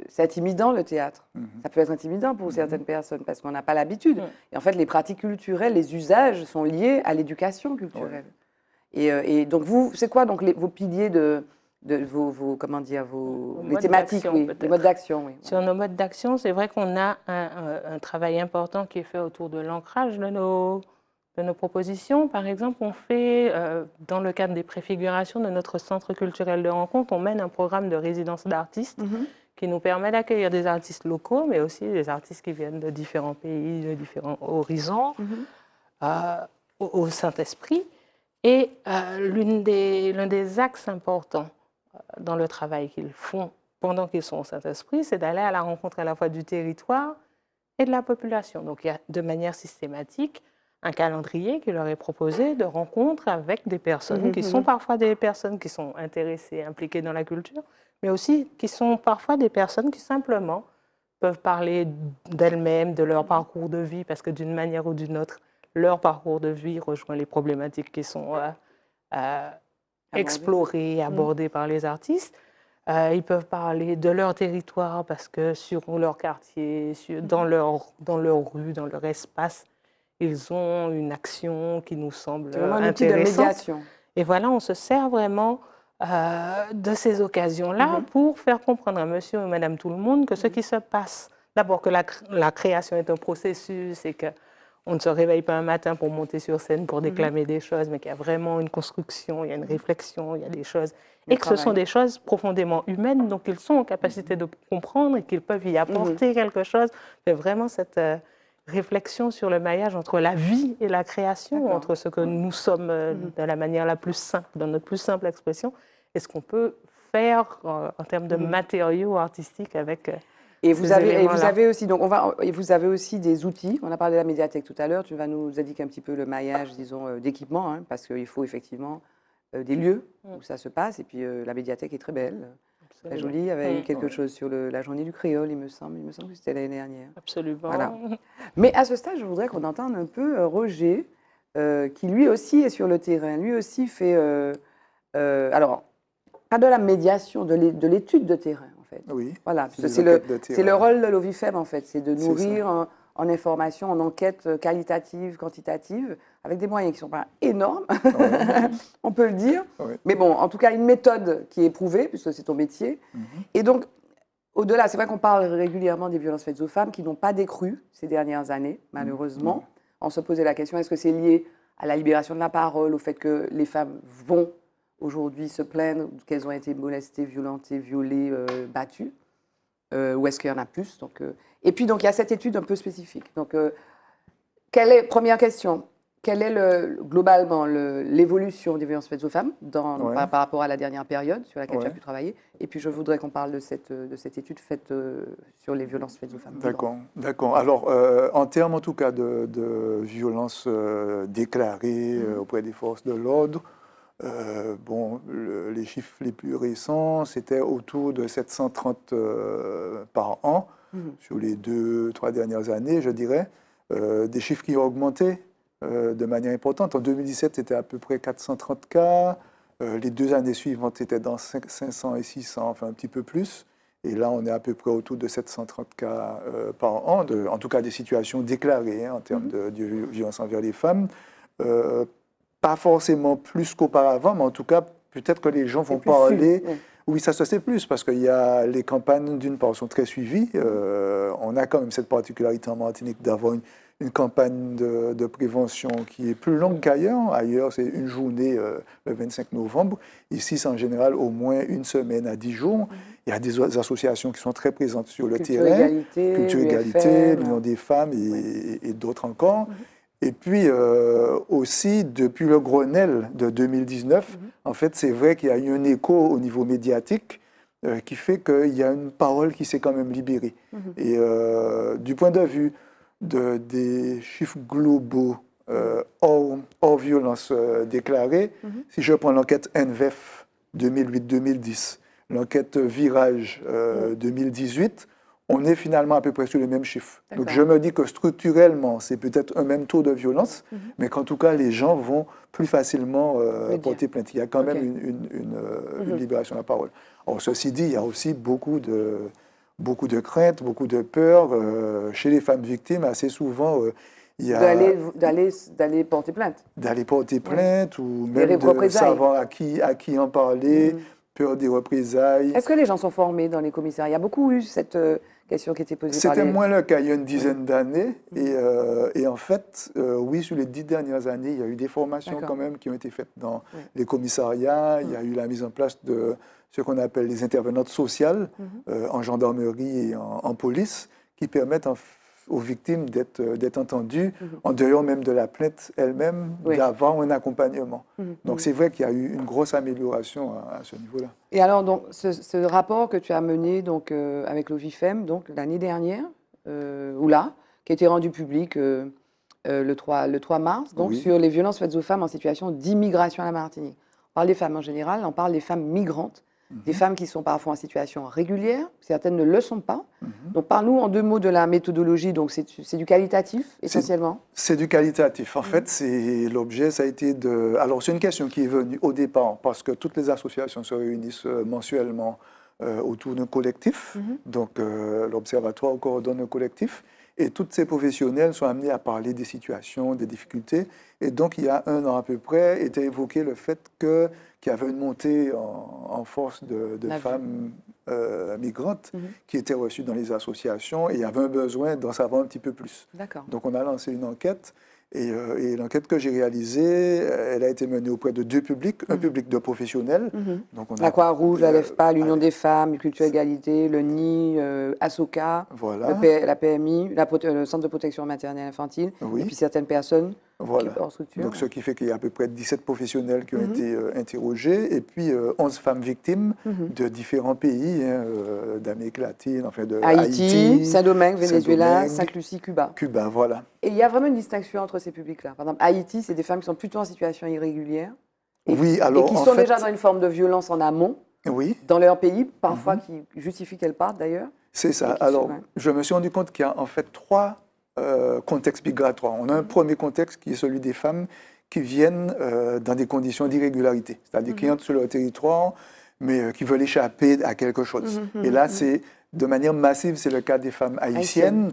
c'est intimidant, le théâtre. Ça peut être intimidant pour certaines personnes parce qu'on n'a pas l'habitude. Et en fait, les pratiques culturelles, les usages sont liés à l'éducation culturelle. Et donc, vous, c'est quoi donc vos piliers les thématiques, les modes d'action? Sur nos modes d'action, c'est vrai qu'on a un travail important qui est fait autour de l'ancrage de nos propositions. Par exemple, on fait, dans le cadre des préfigurations de notre centre culturel de rencontre, on mène un programme de résidence d'artistes qui nous permet d'accueillir des artistes locaux, mais aussi des artistes qui viennent de différents pays, de différents horizons, au Saint-Esprit. Et l'un des axes importants dans le travail qu'ils font pendant qu'ils sont au Saint-Esprit, c'est d'aller à la rencontre à la fois du territoire et de la population. Donc, il y a de manière systématique un calendrier qui leur est proposé de rencontres avec des personnes qui sont parfois des personnes qui sont intéressées, impliquées dans la culture, mais aussi qui sont parfois des personnes qui simplement peuvent parler d'elles-mêmes, de leur parcours de vie, parce que d'une manière ou d'une autre, leur parcours de vie rejoint les problématiques qui sont explorées, abordées par les artistes. Ils peuvent parler de leur territoire, parce que sur leur quartier, dans leur rue, dans leur espace, ils ont une action qui nous semble intéressante. Un outil de médiation. Et voilà, on se sert vraiment de ces occasions-là pour faire comprendre à monsieur et madame tout le monde que ce qui se passe, d'abord que la création est un processus et qu'on ne se réveille pas un matin pour monter sur scène pour déclamer des choses, mais qu'il y a vraiment une construction, il y a une réflexion, il y a des choses, et que ce sont des choses profondément humaines, donc ils sont en capacité de comprendre et qu'ils peuvent y apporter quelque chose. C'est vraiment cette réflexion sur le maillage entre la vie et la création, entre ce que nous sommes de la manière la plus simple, dans notre plus simple expression, et ce qu'on peut faire en termes de matériaux artistiques avec et vous avez aussi, donc vous avez aussi des outils. On a parlé de la médiathèque tout à l'heure. Tu vas nous indiquer un petit peu le maillage, disons, d'équipement, hein, parce qu'il faut effectivement des lieux où ça se passe. Et puis la médiathèque est très belle. Très jolie. Il y avait eu quelque chose sur la journée du créole, il me semble que c'était l'année dernière. Absolument. Voilà. Mais à ce stade, je voudrais qu'on entende un peu Roger, qui lui aussi est sur le terrain. Lui aussi fait, alors, pas de la médiation, de l'étude de terrain, en fait. Oui. Voilà, c'est le rôle de l'OVIFEM, en fait, c'est de nourrir en information, en enquête qualitative, quantitative, avec des moyens qui ne sont pas énormes, on peut le dire. Mais bon, en tout cas, une méthode qui est éprouvée, puisque c'est ton métier. Et donc, au-delà, c'est vrai qu'on parle régulièrement des violences faites aux femmes qui n'ont pas décru ces dernières années, malheureusement. On se posait la question, est-ce que c'est lié à la libération de la parole, au fait que les femmes vont aujourd'hui se plaindre qu'elles ont été molestées, violentées, violées, battues, ou est-ce qu'il y en a plus et puis, donc, il y a cette étude un peu spécifique. Donc, première question, quelle est globalement l'évolution des violences faites aux femmes par rapport à la dernière période sur laquelle tu as pu travailler? Et puis, je voudrais qu'on parle de cette étude faite sur les violences faites aux femmes. D'accord. Alors, en termes, en tout cas, de violences déclarées auprès des forces de l'ordre, les chiffres les plus récents, c'était autour de 730 par an sur les 2-3 dernières années, je dirais. des chiffres qui ont augmenté de manière importante. En 2017, c'était à peu près 430 cas. Les 2 années suivantes, c'était dans 500 et 600, enfin un petit peu plus. Et là, on est à peu près autour de 730 cas par an, en tout cas des situations déclarées en termes de violence envers les femmes. Pas forcément plus qu'auparavant, mais en tout cas, peut-être que les gens vont parler. Oui, ça se sait plus, parce qu'il y a les campagnes, d'une part, sont très suivies. On a quand même cette particularité en Martinique d'avoir une campagne de prévention qui est plus longue qu'ailleurs. Ailleurs, c'est une journée le 25 novembre. Ici, c'est en général au moins une semaine à 10 jours. Il y a des associations qui sont très présentes sur le terrain. Culture Égalité, l'Union des femmes et d'autres encore. Et puis aussi, depuis le Grenelle de 2019, en fait, c'est vrai qu'il y a eu un écho au niveau médiatique qui fait qu'il y a une parole qui s'est quand même libérée. Et du point de vue des chiffres globaux hors violence déclarée, si je prends l'enquête NVEF 2008-2010, l'enquête Virage 2018, on est finalement à peu près sur les mêmes chiffres. Donc je me dis que structurellement, c'est peut-être un même taux de violence, mais qu'en tout cas, les gens vont plus facilement porter plainte. Il y a quand même une libération de la parole. Alors, ceci dit, il y a aussi beaucoup de craintes, beaucoup de peur chez les femmes victimes. Assez souvent, il y a... D'aller porter plainte. D'aller porter plainte ou même de savoir à qui en parler, peur des représailles. Est-ce que les gens sont formés dans les commissariats? Il y a beaucoup eu cette question qui était posée par les... C'était moins le cas il y a une dizaine d'années. Et en fait, oui, sur les 10 dernières années, il y a eu des formations quand même qui ont été faites dans les commissariats. Il y a eu la mise en place de ce qu'on appelle les intervenantes sociales en gendarmerie et en police qui permettent aux victimes d'être entendues, en dehors même de la plainte elle-même, d'avoir un accompagnement. Donc c'est vrai qu'il y a eu une grosse amélioration à ce niveau-là. Et alors, donc, ce rapport que tu as mené donc, avec l'OVIFEM l'année dernière, ou là, qui a été rendu public le 3 mars, donc, sur les violences faites aux femmes en situation d'immigration à la Martinique. On parle des femmes en général, on parle des femmes migrantes, des femmes qui sont parfois en situation régulière, certaines ne le sont pas. Donc parle-nous en 2 mots de la méthodologie, donc c'est du qualitatif essentiellement. C'est du qualitatif. En fait, l'objet, ça a été de... Alors c'est une question qui est venue au départ, parce que toutes les associations se réunissent mensuellement autour d'un collectif. Donc l'Observatoire coordonne un collectif. Et toutes ces professionnels sont amenés à parler des situations, des difficultés. Et donc, il y a 1 an à peu près, était évoqué le fait qu'il y avait une montée en force de femmes migrantes qui étaient reçues dans les associations. Et il y avait un besoin d'en savoir un petit peu plus. Donc, on a lancé une enquête. Et l'enquête que j'ai réalisée, elle a été menée auprès de 2 publics. Un public de professionnels. Donc on a, la Croix-Rouge, la LEFPA, l'Union des femmes, Culture Égalité, le NI, ASOCA, la PMI, le Centre de protection maternelle infantile, et puis certaines personnes hors structure. Donc ce qui fait qu'il y a à peu près 17 professionnels qui ont été interrogés, et puis 11 femmes victimes de différents pays, d'Amérique latine, enfin de Haïti, Saint-Domingue, Venezuela, Sainte-Lucie, Cuba. Cuba, voilà. Et il y a vraiment une distinction entre ces publics-là. Par exemple, Haïti, c'est des femmes qui sont plutôt en situation irrégulière et qui sont déjà dans une forme de violence en amont, dans leur pays, parfois qui justifie qu'elles partent d'ailleurs. C'est ça. Alors, je me suis rendu compte qu'il y a en fait 3 contextes migratoires. On a un premier contexte qui est celui des femmes qui viennent dans des conditions d'irrégularité, c'est-à-dire qui entrent sur leur territoire, mais qui veulent échapper à quelque chose. Et là, c'est de manière massive, c'est le cas des femmes haïtiennes,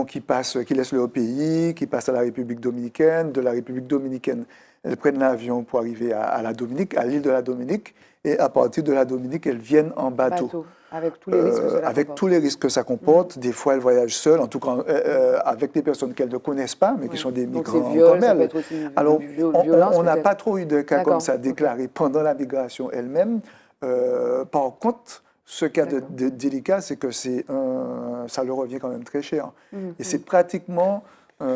qui laissent leur pays, qui passent à la République dominicaine. De la République dominicaine, elles prennent l'avion pour arriver à la Dominique, à l'île de la Dominique, et à partir de la Dominique, elles viennent en bateau. Avec tous les risques que cela comporte. Avec tous les risques que ça comporte. Des fois, elles voyagent seules, en tout cas avec des personnes qu'elles ne connaissent pas, mais qui sont des migrants comme elles. Alors, on n'a pas trop eu de cas comme ça déclarés pendant la migration elle-même. Par contre, ce cas délicat, c'est que ça leur revient quand même très cher. Et c'est pratiquement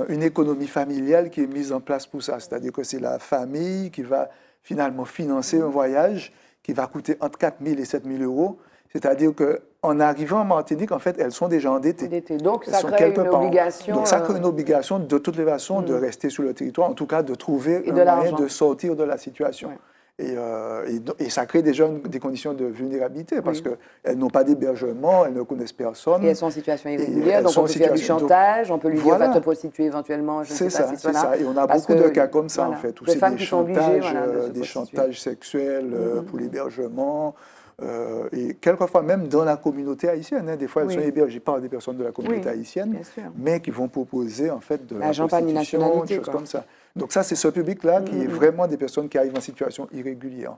une économie familiale qui est mise en place pour ça. C'est-à-dire que c'est la famille qui va finalement financer un voyage qui va coûter entre 4 000 et 7 000 euros. C'est-à-dire qu'en arrivant en Martinique, en fait, elles sont déjà endettées. Donc, ça crée une obligation. Donc, ça crée une obligation, de toutes les façons, de rester sur le territoire, en tout cas de trouver un moyen de sortir de la situation. Et ça crée déjà des conditions de vulnérabilité parce qu'elles n'ont pas d'hébergement, elles ne connaissent personne. Et elles sont en situation irrégulière, donc on peut faire du chantage, on peut lui dire va te prostituer éventuellement, je ne sais pas si c'est ça. Et on a beaucoup de cas comme ça, en fait, où c'est des chantages sexuels pour l'hébergement. Et quelquefois, même dans la communauté haïtienne, des fois, elles sont hébergées par des personnes de la communauté haïtienne, mais qui vont proposer, en fait, de la prostitution, des choses comme ça. Donc ça, c'est ce public-là qui est vraiment des personnes qui arrivent en situation irrégulière.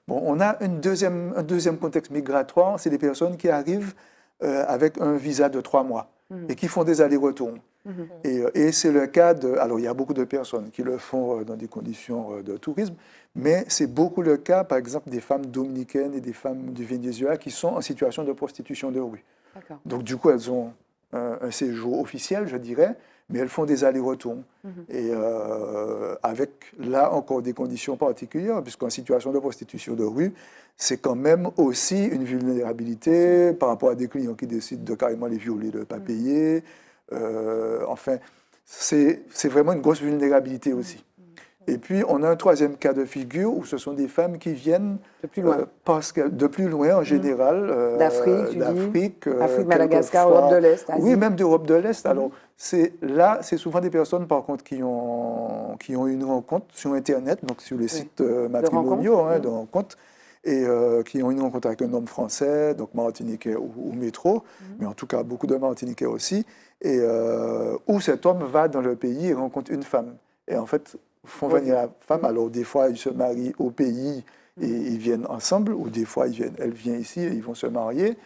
Bon, on a un deuxième contexte migratoire, c'est des personnes qui arrivent avec un visa de 3 mois et qui font des allers-retours. Et c'est le cas de... Alors, il y a beaucoup de personnes qui le font dans des conditions de tourisme, mais c'est beaucoup le cas, par exemple, des femmes dominicaines et des femmes du Venezuela qui sont en situation de prostitution de rue. Donc, du coup, elles ont un séjour officiel, je dirais, mais elles font des allers-retours. Et avec, là, encore des conditions particulières, puisqu'en situation de prostitution de rue, c'est quand même aussi une vulnérabilité par rapport à des clients qui décident de carrément les violer, de ne pas payer. Enfin, c'est vraiment une grosse vulnérabilité aussi. Et puis, on a un troisième cas de figure où ce sont des femmes qui viennent de plus loin, de plus loin en général. D'Afrique, Madagascar, Europe de l'Est, Asie. Oui, même d'Europe de l'Est. Alors, c'est souvent des personnes, par contre, qui ont eu une rencontre sur Internet, donc sur les sites matrimoniaux de rencontres, et qui ont une rencontre avec un homme français, donc martiniquais ou métro, mais en tout cas beaucoup de martiniquais aussi, et où cet homme va dans le pays et rencontre une femme. Et en fait, font venir la femme. Alors, des fois, ils se marient au pays et ils viennent ensemble, ou des fois, elle vient ici et ils vont se marier.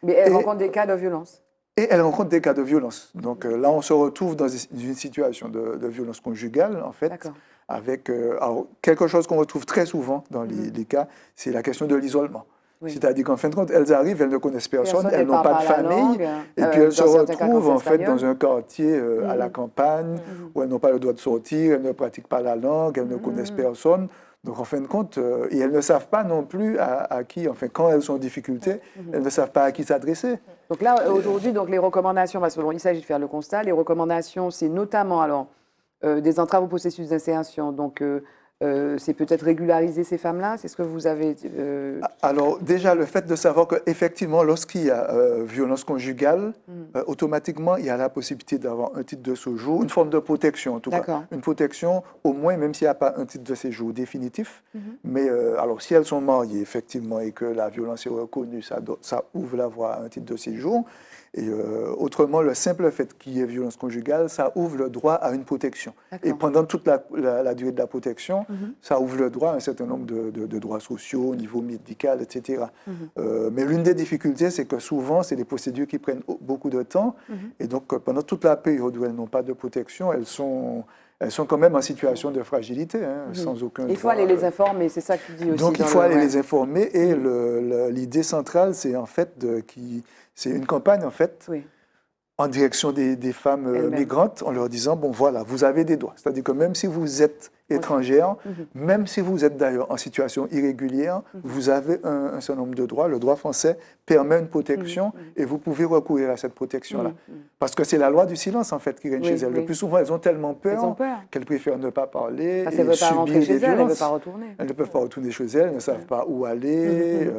Mais elle rencontre des cas de violence. Et elle rencontre des cas de violence. Donc là, on se retrouve dans une situation de violence conjugale, en fait, avec alors, quelque chose qu'on retrouve très souvent dans les cas, c'est la question de l'isolement. C'est-à-dire qu'en fin de compte, elles arrivent, elles ne connaissent personne, elles n'ont pas de famille, et puis elles se retrouvent en fait dans un quartier à la campagne, où elles n'ont pas le droit de sortir, elles ne pratiquent pas la langue, elles ne connaissent personne. Donc en fin de compte, et elles ne savent pas non plus à qui, enfin quand elles sont en difficulté, elles ne savent pas à qui s'adresser. Donc là, aujourd'hui, les recommandations, parce qu'il s'agit de faire le constat, les recommandations, c'est notamment alors, des entraves au processus d'insertion, donc c'est peut-être régulariser ces femmes-là, c'est ce que vous avez... Alors déjà, le fait de savoir qu'effectivement, lorsqu'il y a violence conjugale, automatiquement, il y a la possibilité d'avoir un titre de séjour, une forme de protection en tout cas. Une protection, au moins, même s'il n'y a pas un titre de séjour définitif. Mais alors, si elles sont mariées, effectivement, et que la violence est reconnue, ça ouvre la voie à un titre de séjour. Et autrement, le simple fait qu'il y ait violence conjugale, ça ouvre le droit à une protection. Et pendant toute la durée de la protection, ça ouvre le droit à un certain nombre de droits sociaux, au niveau médical, etc. Mais l'une des difficultés, c'est que souvent, c'est des procédures qui prennent beaucoup de temps. Et donc, pendant toute la période où elles n'ont pas de protection, elles sont quand même en situation de fragilité, sans aucun droit. Il faut aller les informer, c'est ça que tu dis aussi. Donc, il faut aller les informer. Et l'idée centrale, c'est en fait c'est une campagne, en fait, en direction des femmes migrantes, en leur disant, bon, voilà, vous avez des droits. C'est-à-dire que même si vous êtes étrangère, même si vous êtes d'ailleurs en situation irrégulière, vous avez un certain nombre de droits. Le droit français permet une protection et vous pouvez recourir à cette protection-là. Parce que c'est la loi du silence, en fait, qui règne chez elles. Le plus souvent, elles ont tellement peur qu'elles préfèrent ne pas parler et subir des violences. Elles ne peuvent pas retourner. Elles ne peuvent pas retourner chez elles, elles ne savent pas où aller.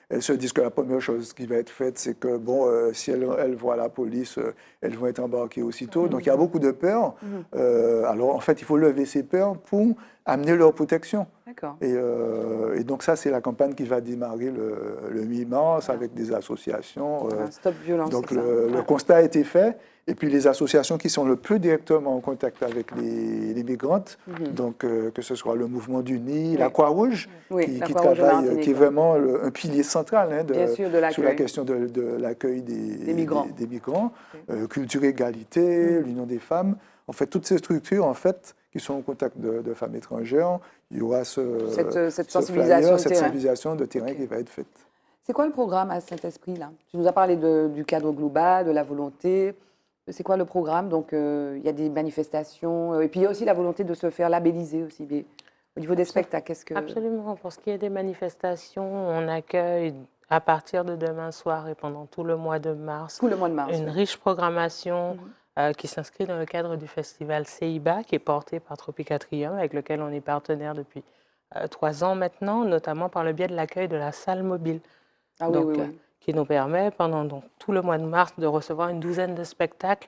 Elles se disent que la première chose qui va être faite, c'est que, bon, si elles voient la police, elles vont être embarquées aussitôt. Donc, il y a beaucoup de peur. Alors, en fait, il faut lever ces peurs pour amener leur protection. Et donc, ça, c'est la campagne qui va démarrer le 8 mars avec des associations. Stop Violence. Donc, le constat a été fait. Et puis, les associations qui sont le plus directement en contact avec les migrantes, donc que ce soit le Mouvement du Nid, la Croix-Rouge, qui travaille, qui est vraiment un pilier central sur la question de l'accueil des migrants. Culture Égalité, l'Union des femmes. En fait, toutes ces structures, en fait, qui sont en contact de femmes étrangères, il y aura cette sensibilisation de terrain qui va être faite. C'est quoi le programme à cet esprit-là? Tu nous as parlé du cadre global, de la volonté. C'est quoi le programme? Donc, il y a des manifestations. Et puis, il y a aussi la volonté de se faire labelliser aussi. Mais au niveau des spectacles, qu'est-ce que... Absolument. Pour ce qui est des manifestations, on accueille à partir de demain soir et pendant tout le mois de mars, une riche programmation qui s'inscrit dans le cadre du festival CEIBA, qui est porté par Tropicatrium, avec lequel on est partenaire depuis 3 ans maintenant, notamment par le biais de l'accueil de la salle mobile. Ah oui, oui, oui. Qui nous permet pendant donc, tout le mois de mars de recevoir une douzaine de spectacles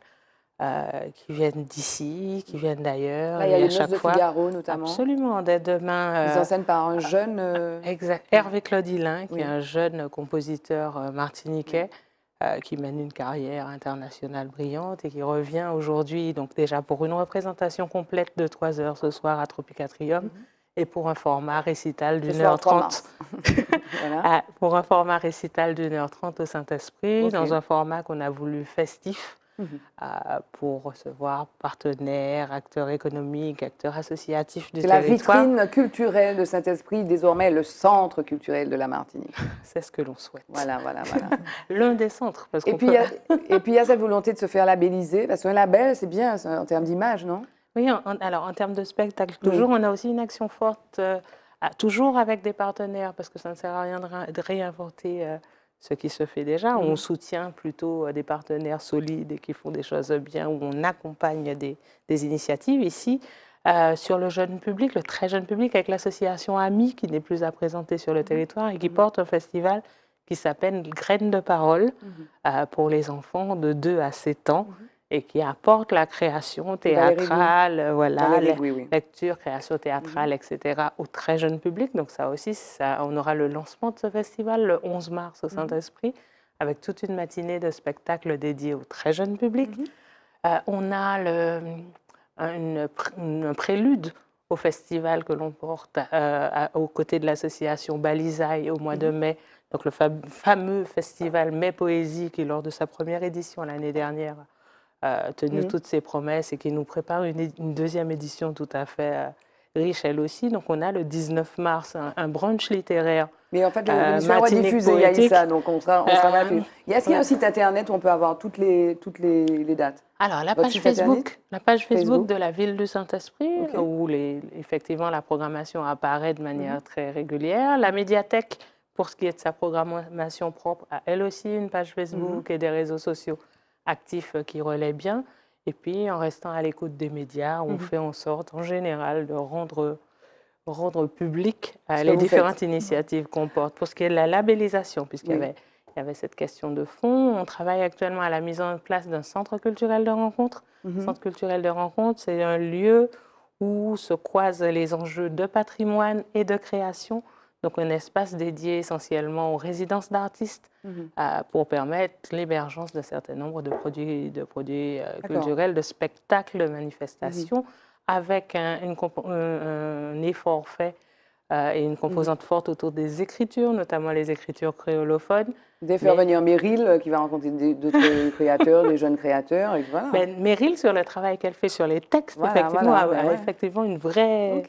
qui viennent d'ici, qui viennent d'ailleurs. Là, il y a les Noces de Figaro, notamment. Absolument, dès demain. Mise en scène par un jeune... Exact. Hervé Claudilin, qui est un jeune compositeur martiniquais qui mène une carrière internationale brillante et qui revient aujourd'hui, donc déjà pour une représentation complète de 3 heures ce soir à Tropicatrium. Et pour un format récital d'1h30. Voilà. Pour un format récital d'1h30 au Saint-Esprit, dans un format qu'on a voulu festif, pour recevoir partenaires, acteurs économiques, acteurs associatifs du territoire. C'est la vitrine culturelle de Saint-Esprit, désormais le centre culturel de la Martinique. C'est ce que l'on souhaite. Voilà. L'un des centres. Et puis il y a cette volonté de se faire labelliser, parce qu'un label, c'est bien en termes d'image, non? Oui, alors en termes de spectacle, toujours, on a aussi une action forte, toujours avec des partenaires, parce que ça ne sert à rien de réinventer ce qui se fait déjà. On soutient plutôt des partenaires solides et qui font des choses bien, où on accompagne des initiatives. Ici, sur le jeune public, le très jeune public, avec l'association AMI, qui n'est plus à présenter sur le territoire et qui porte un festival qui s'appelle Graines de parole pour les enfants de 2 à 7 ans. Et qui apporte la création théâtrale, lecture, création théâtrale, etc., au très jeune public. Donc ça aussi, on aura le lancement de ce festival le 11 mars au Saint-Esprit, avec toute une matinée de spectacles dédiés au très jeune public. On a un prélude au festival que l'on porte aux côtés de l'association Balisaï au mois de mai, donc le fameux festival Mai Poésie, qui lors de sa première édition l'année dernière tenu toutes ses promesses et qui nous prépare une deuxième édition tout à fait riche elle aussi. Donc on a le 19 mars un brunch littéraire. Mais en fait, l'émission est rediffusée, il y a ça, donc on sera là-dessus. Est-ce qu'il y a un site internet où on peut avoir toutes les dates? Alors la page Facebook de la ville du Saint-Esprit, où effectivement la programmation apparaît de manière très régulière. La médiathèque, pour ce qui est de sa programmation propre, a elle aussi une page Facebook et des réseaux sociaux actifs qui relaient bien. Et puis, en restant à l'écoute des médias, on fait en sorte, en général, de rendre public les différentes initiatives qu'on porte. Pour ce qui est de la labellisation, puisqu'il y avait cette question de fond, on travaille actuellement à la mise en place d'un centre culturel de rencontre. Centre culturel de rencontre, c'est un lieu où se croisent les enjeux de patrimoine et de création. Donc, un espace dédié essentiellement aux résidences d'artistes pour permettre l'émergence d'un certain nombre de produits culturels, de spectacles, de manifestations, avec un effort fait et une composante forte autour des écritures, notamment les écritures créolophones. De faire venir Meryl, qui va rencontrer d'autres créateurs, des jeunes créateurs. Et voilà. Meryl, sur le travail qu'elle fait sur les textes, effectivement une vraie...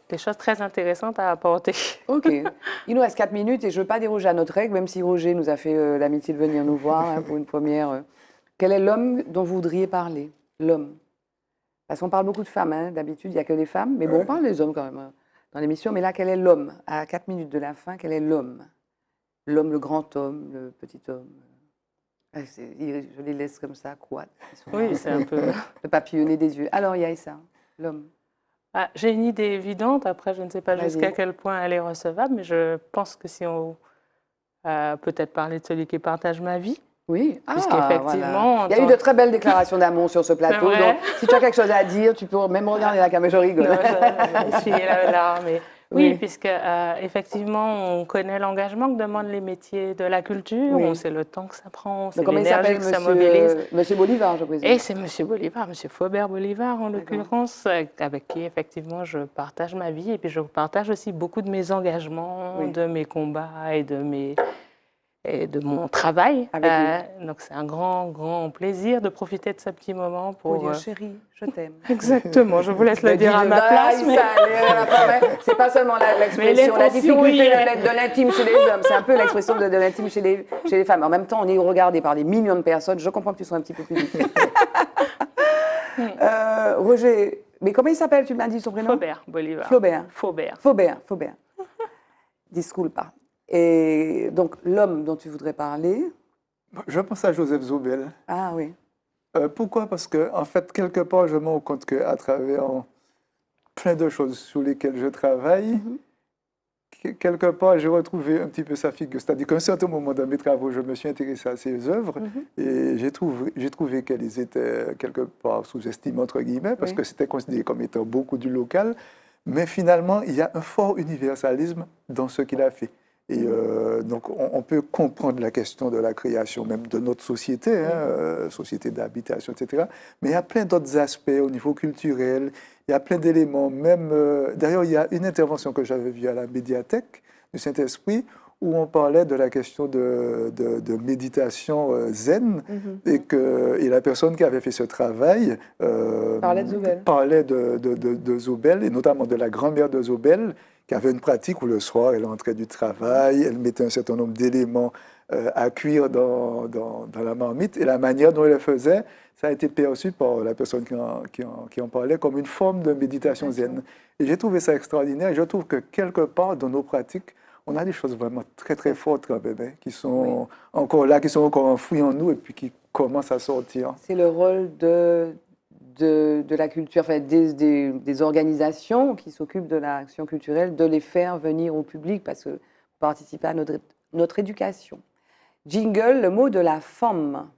Des choses très intéressantes à apporter. OK. Il nous reste 4 minutes et je ne veux pas déroger à notre règle, même si Roger nous a fait l'amitié de venir nous voir pour une première. Quel est l'homme dont vous voudriez parler? L'homme. Parce qu'on parle beaucoup de femmes, d'habitude, il n'y a que des femmes, mais bon, on parle des hommes quand même dans l'émission. Mais là, quel est l'homme? À 4 minutes de la fin, quel est l'homme? L'homme, le grand homme, le petit homme. Je les laisse comme ça, quoi. Oui, c'est un peu... Le papillonner des yeux. Alors, Yaïssa, l'homme. J'ai une idée évidente, après je ne sais pas jusqu'à quel point elle est recevable, mais je pense que si on peut-être parler de celui qui partage ma vie. Oui, puisqu'effectivement... Il y a eu de très belles déclarations d'amour sur ce plateau, donc si tu as quelque chose à dire, tu peux même regarder la caméra, je rigole. Oui, puisque effectivement, on connaît l'engagement que demandent les métiers de la culture, on sait le temps que ça prend, c'est l'énergie que ça mobilise. Monsieur Bolivar, je présume. Et c'est Monsieur Bolivar, Monsieur Faubert Bolivar en l'occurrence, avec qui effectivement je partage ma vie et puis je partage aussi beaucoup de mes engagements, de mes combats et de mon travail. Donc c'est un grand, grand plaisir de profiter de ce petit moment pour dire chérie, je t'aime. Exactement, je vous laisse le dire à ma place. C'est pas seulement l'expression, la difficulté de l'intime chez les hommes, c'est un peu l'expression de l'intime chez les femmes. En même temps, on est regardé par des millions de personnes. Je comprends que tu sois un petit peu plus vite. Roger, mais comment il s'appelle, tu m'as dit son prénom? Faubert Bolivar. Faubert. Disculpa. Et donc, l'homme dont tu voudrais parler? Je pense à Joseph Zobel. Ah oui. Pourquoi? Parce que, en fait, quelque part, je me rends compte qu'à travers plein de choses sur lesquelles je travaille, quelque part, j'ai retrouvé un petit peu sa figure. C'est-à-dire qu'à un certain moment dans mes travaux, je me suis intéressé à ses œuvres et j'ai trouvé qu'elles étaient quelque part sous-estimées, entre guillemets, parce que c'était considéré comme étant beaucoup du local. Mais finalement, il y a un fort universalisme dans ce qu'il a fait. Et donc, on peut comprendre la question de la création même de notre société, société d'habitation, etc. Mais il y a plein d'autres aspects au niveau culturel, il y a plein d'éléments. Même, d'ailleurs, il y a une intervention que j'avais vue à la médiathèque du Saint-Esprit où on parlait de la question de méditation zen et la personne qui avait fait ce travail parlait de Zobel et notamment de la grand-mère de Zobel qui avait une pratique où le soir, elle rentrait du travail, elle mettait un certain nombre d'éléments à cuire dans la marmite et la manière dont elle le faisait, ça a été perçu par la personne qui en parlait comme une forme de méditation zen. Et j'ai trouvé ça extraordinaire et je trouve que quelque part dans nos pratiques, on a des choses vraiment très très fortes quand même, qui sont encore là, qui sont encore enfouies en nous et puis qui commencent à sortir. C'est le rôle de la culture, enfin, des organisations qui s'occupent de l'action culturelle, de les faire venir au public parce que vous participez à notre éducation. Jingle, le mot de la femme.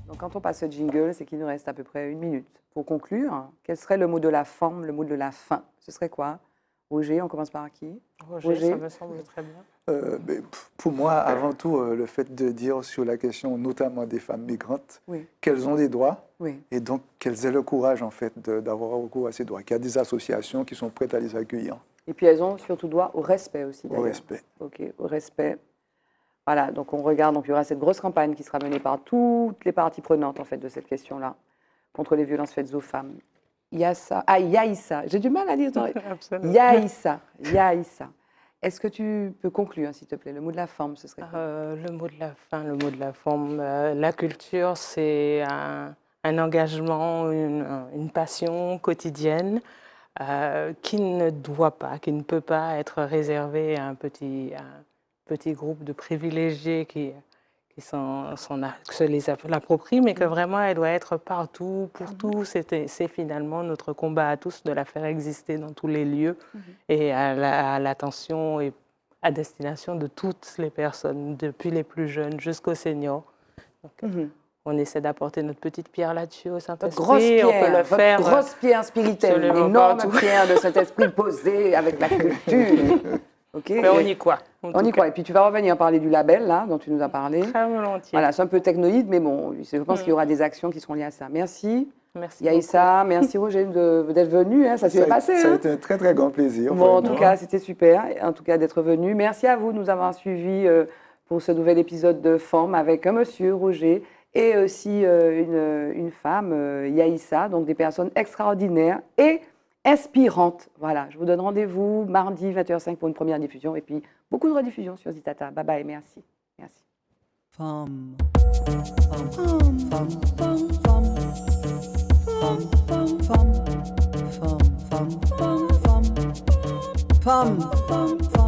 Donc quand on passe ce jingle, c'est qu'il nous reste à peu près 1 minute. Pour conclure, quel serait le mot de la forme, le mot de la fin? Ce serait quoi? Roger, on commence par qui? Roger, ça me semble très bien. Pour moi, avant tout, le fait de dire sur la question notamment des femmes migrantes, qu'elles ont des droits et donc qu'elles aient le courage en fait d'avoir recours à ces droits, qu'il y a des associations qui sont prêtes à les accueillir. Et puis elles ont surtout droit au respect aussi. Au respect. Ok, au respect. Voilà, donc on regarde, donc il y aura cette grosse campagne qui sera menée par toutes les parties prenantes en fait de cette question-là, contre les violences faites aux femmes. Yaïssa, j'ai du mal à dire. Yaïssa. Est-ce que tu peux conclure, s'il te plaît? Le mot de la forme, ce serait quoi? Le mot de la fin, le mot de la forme. La culture, c'est un engagement, une passion quotidienne qui ne doit pas, qui ne peut pas être réservée à un petit groupe de privilégiés qui se l'approprient, mais que vraiment elle doit être partout, pour tous. C'est finalement notre combat à tous de la faire exister dans tous les lieux et à l'attention et à destination de toutes les personnes, depuis les plus jeunes jusqu'aux seniors. Donc, on essaie d'apporter notre petite pierre là-dessus au Saint-Esprit. On peut le faire. Grosse pierre spirituelle, une énorme pierre de Saint-Esprit posée avec la culture. Okay. Mais on y croit. On y croit. Et puis tu vas revenir parler du label là, dont tu nous as parlé. Très volontiers. Voilà, c'est un peu technoïde, mais bon, je pense qu'il y aura des actions qui seront liées à ça. Merci. Merci Yaïssa, merci Roger d'être venu. Ça s'est passé. Ça a été un très très grand plaisir. Bon, en tout cas, c'était super. En tout cas, d'être venu. Merci à vous de nous avoir suivis pour ce nouvel épisode de Forme avec un monsieur Roger et aussi une femme, Yaïssa, donc des personnes extraordinaires et inspirante. Voilà, je vous donne rendez-vous mardi 21h05 pour une première diffusion et puis beaucoup de rediffusions sur Zitata. Bye bye, merci. Merci. Femme. Femme. Femme. Femme. Femme. Femme. Femme. Femme. Femme. Femme. Femme. Femme.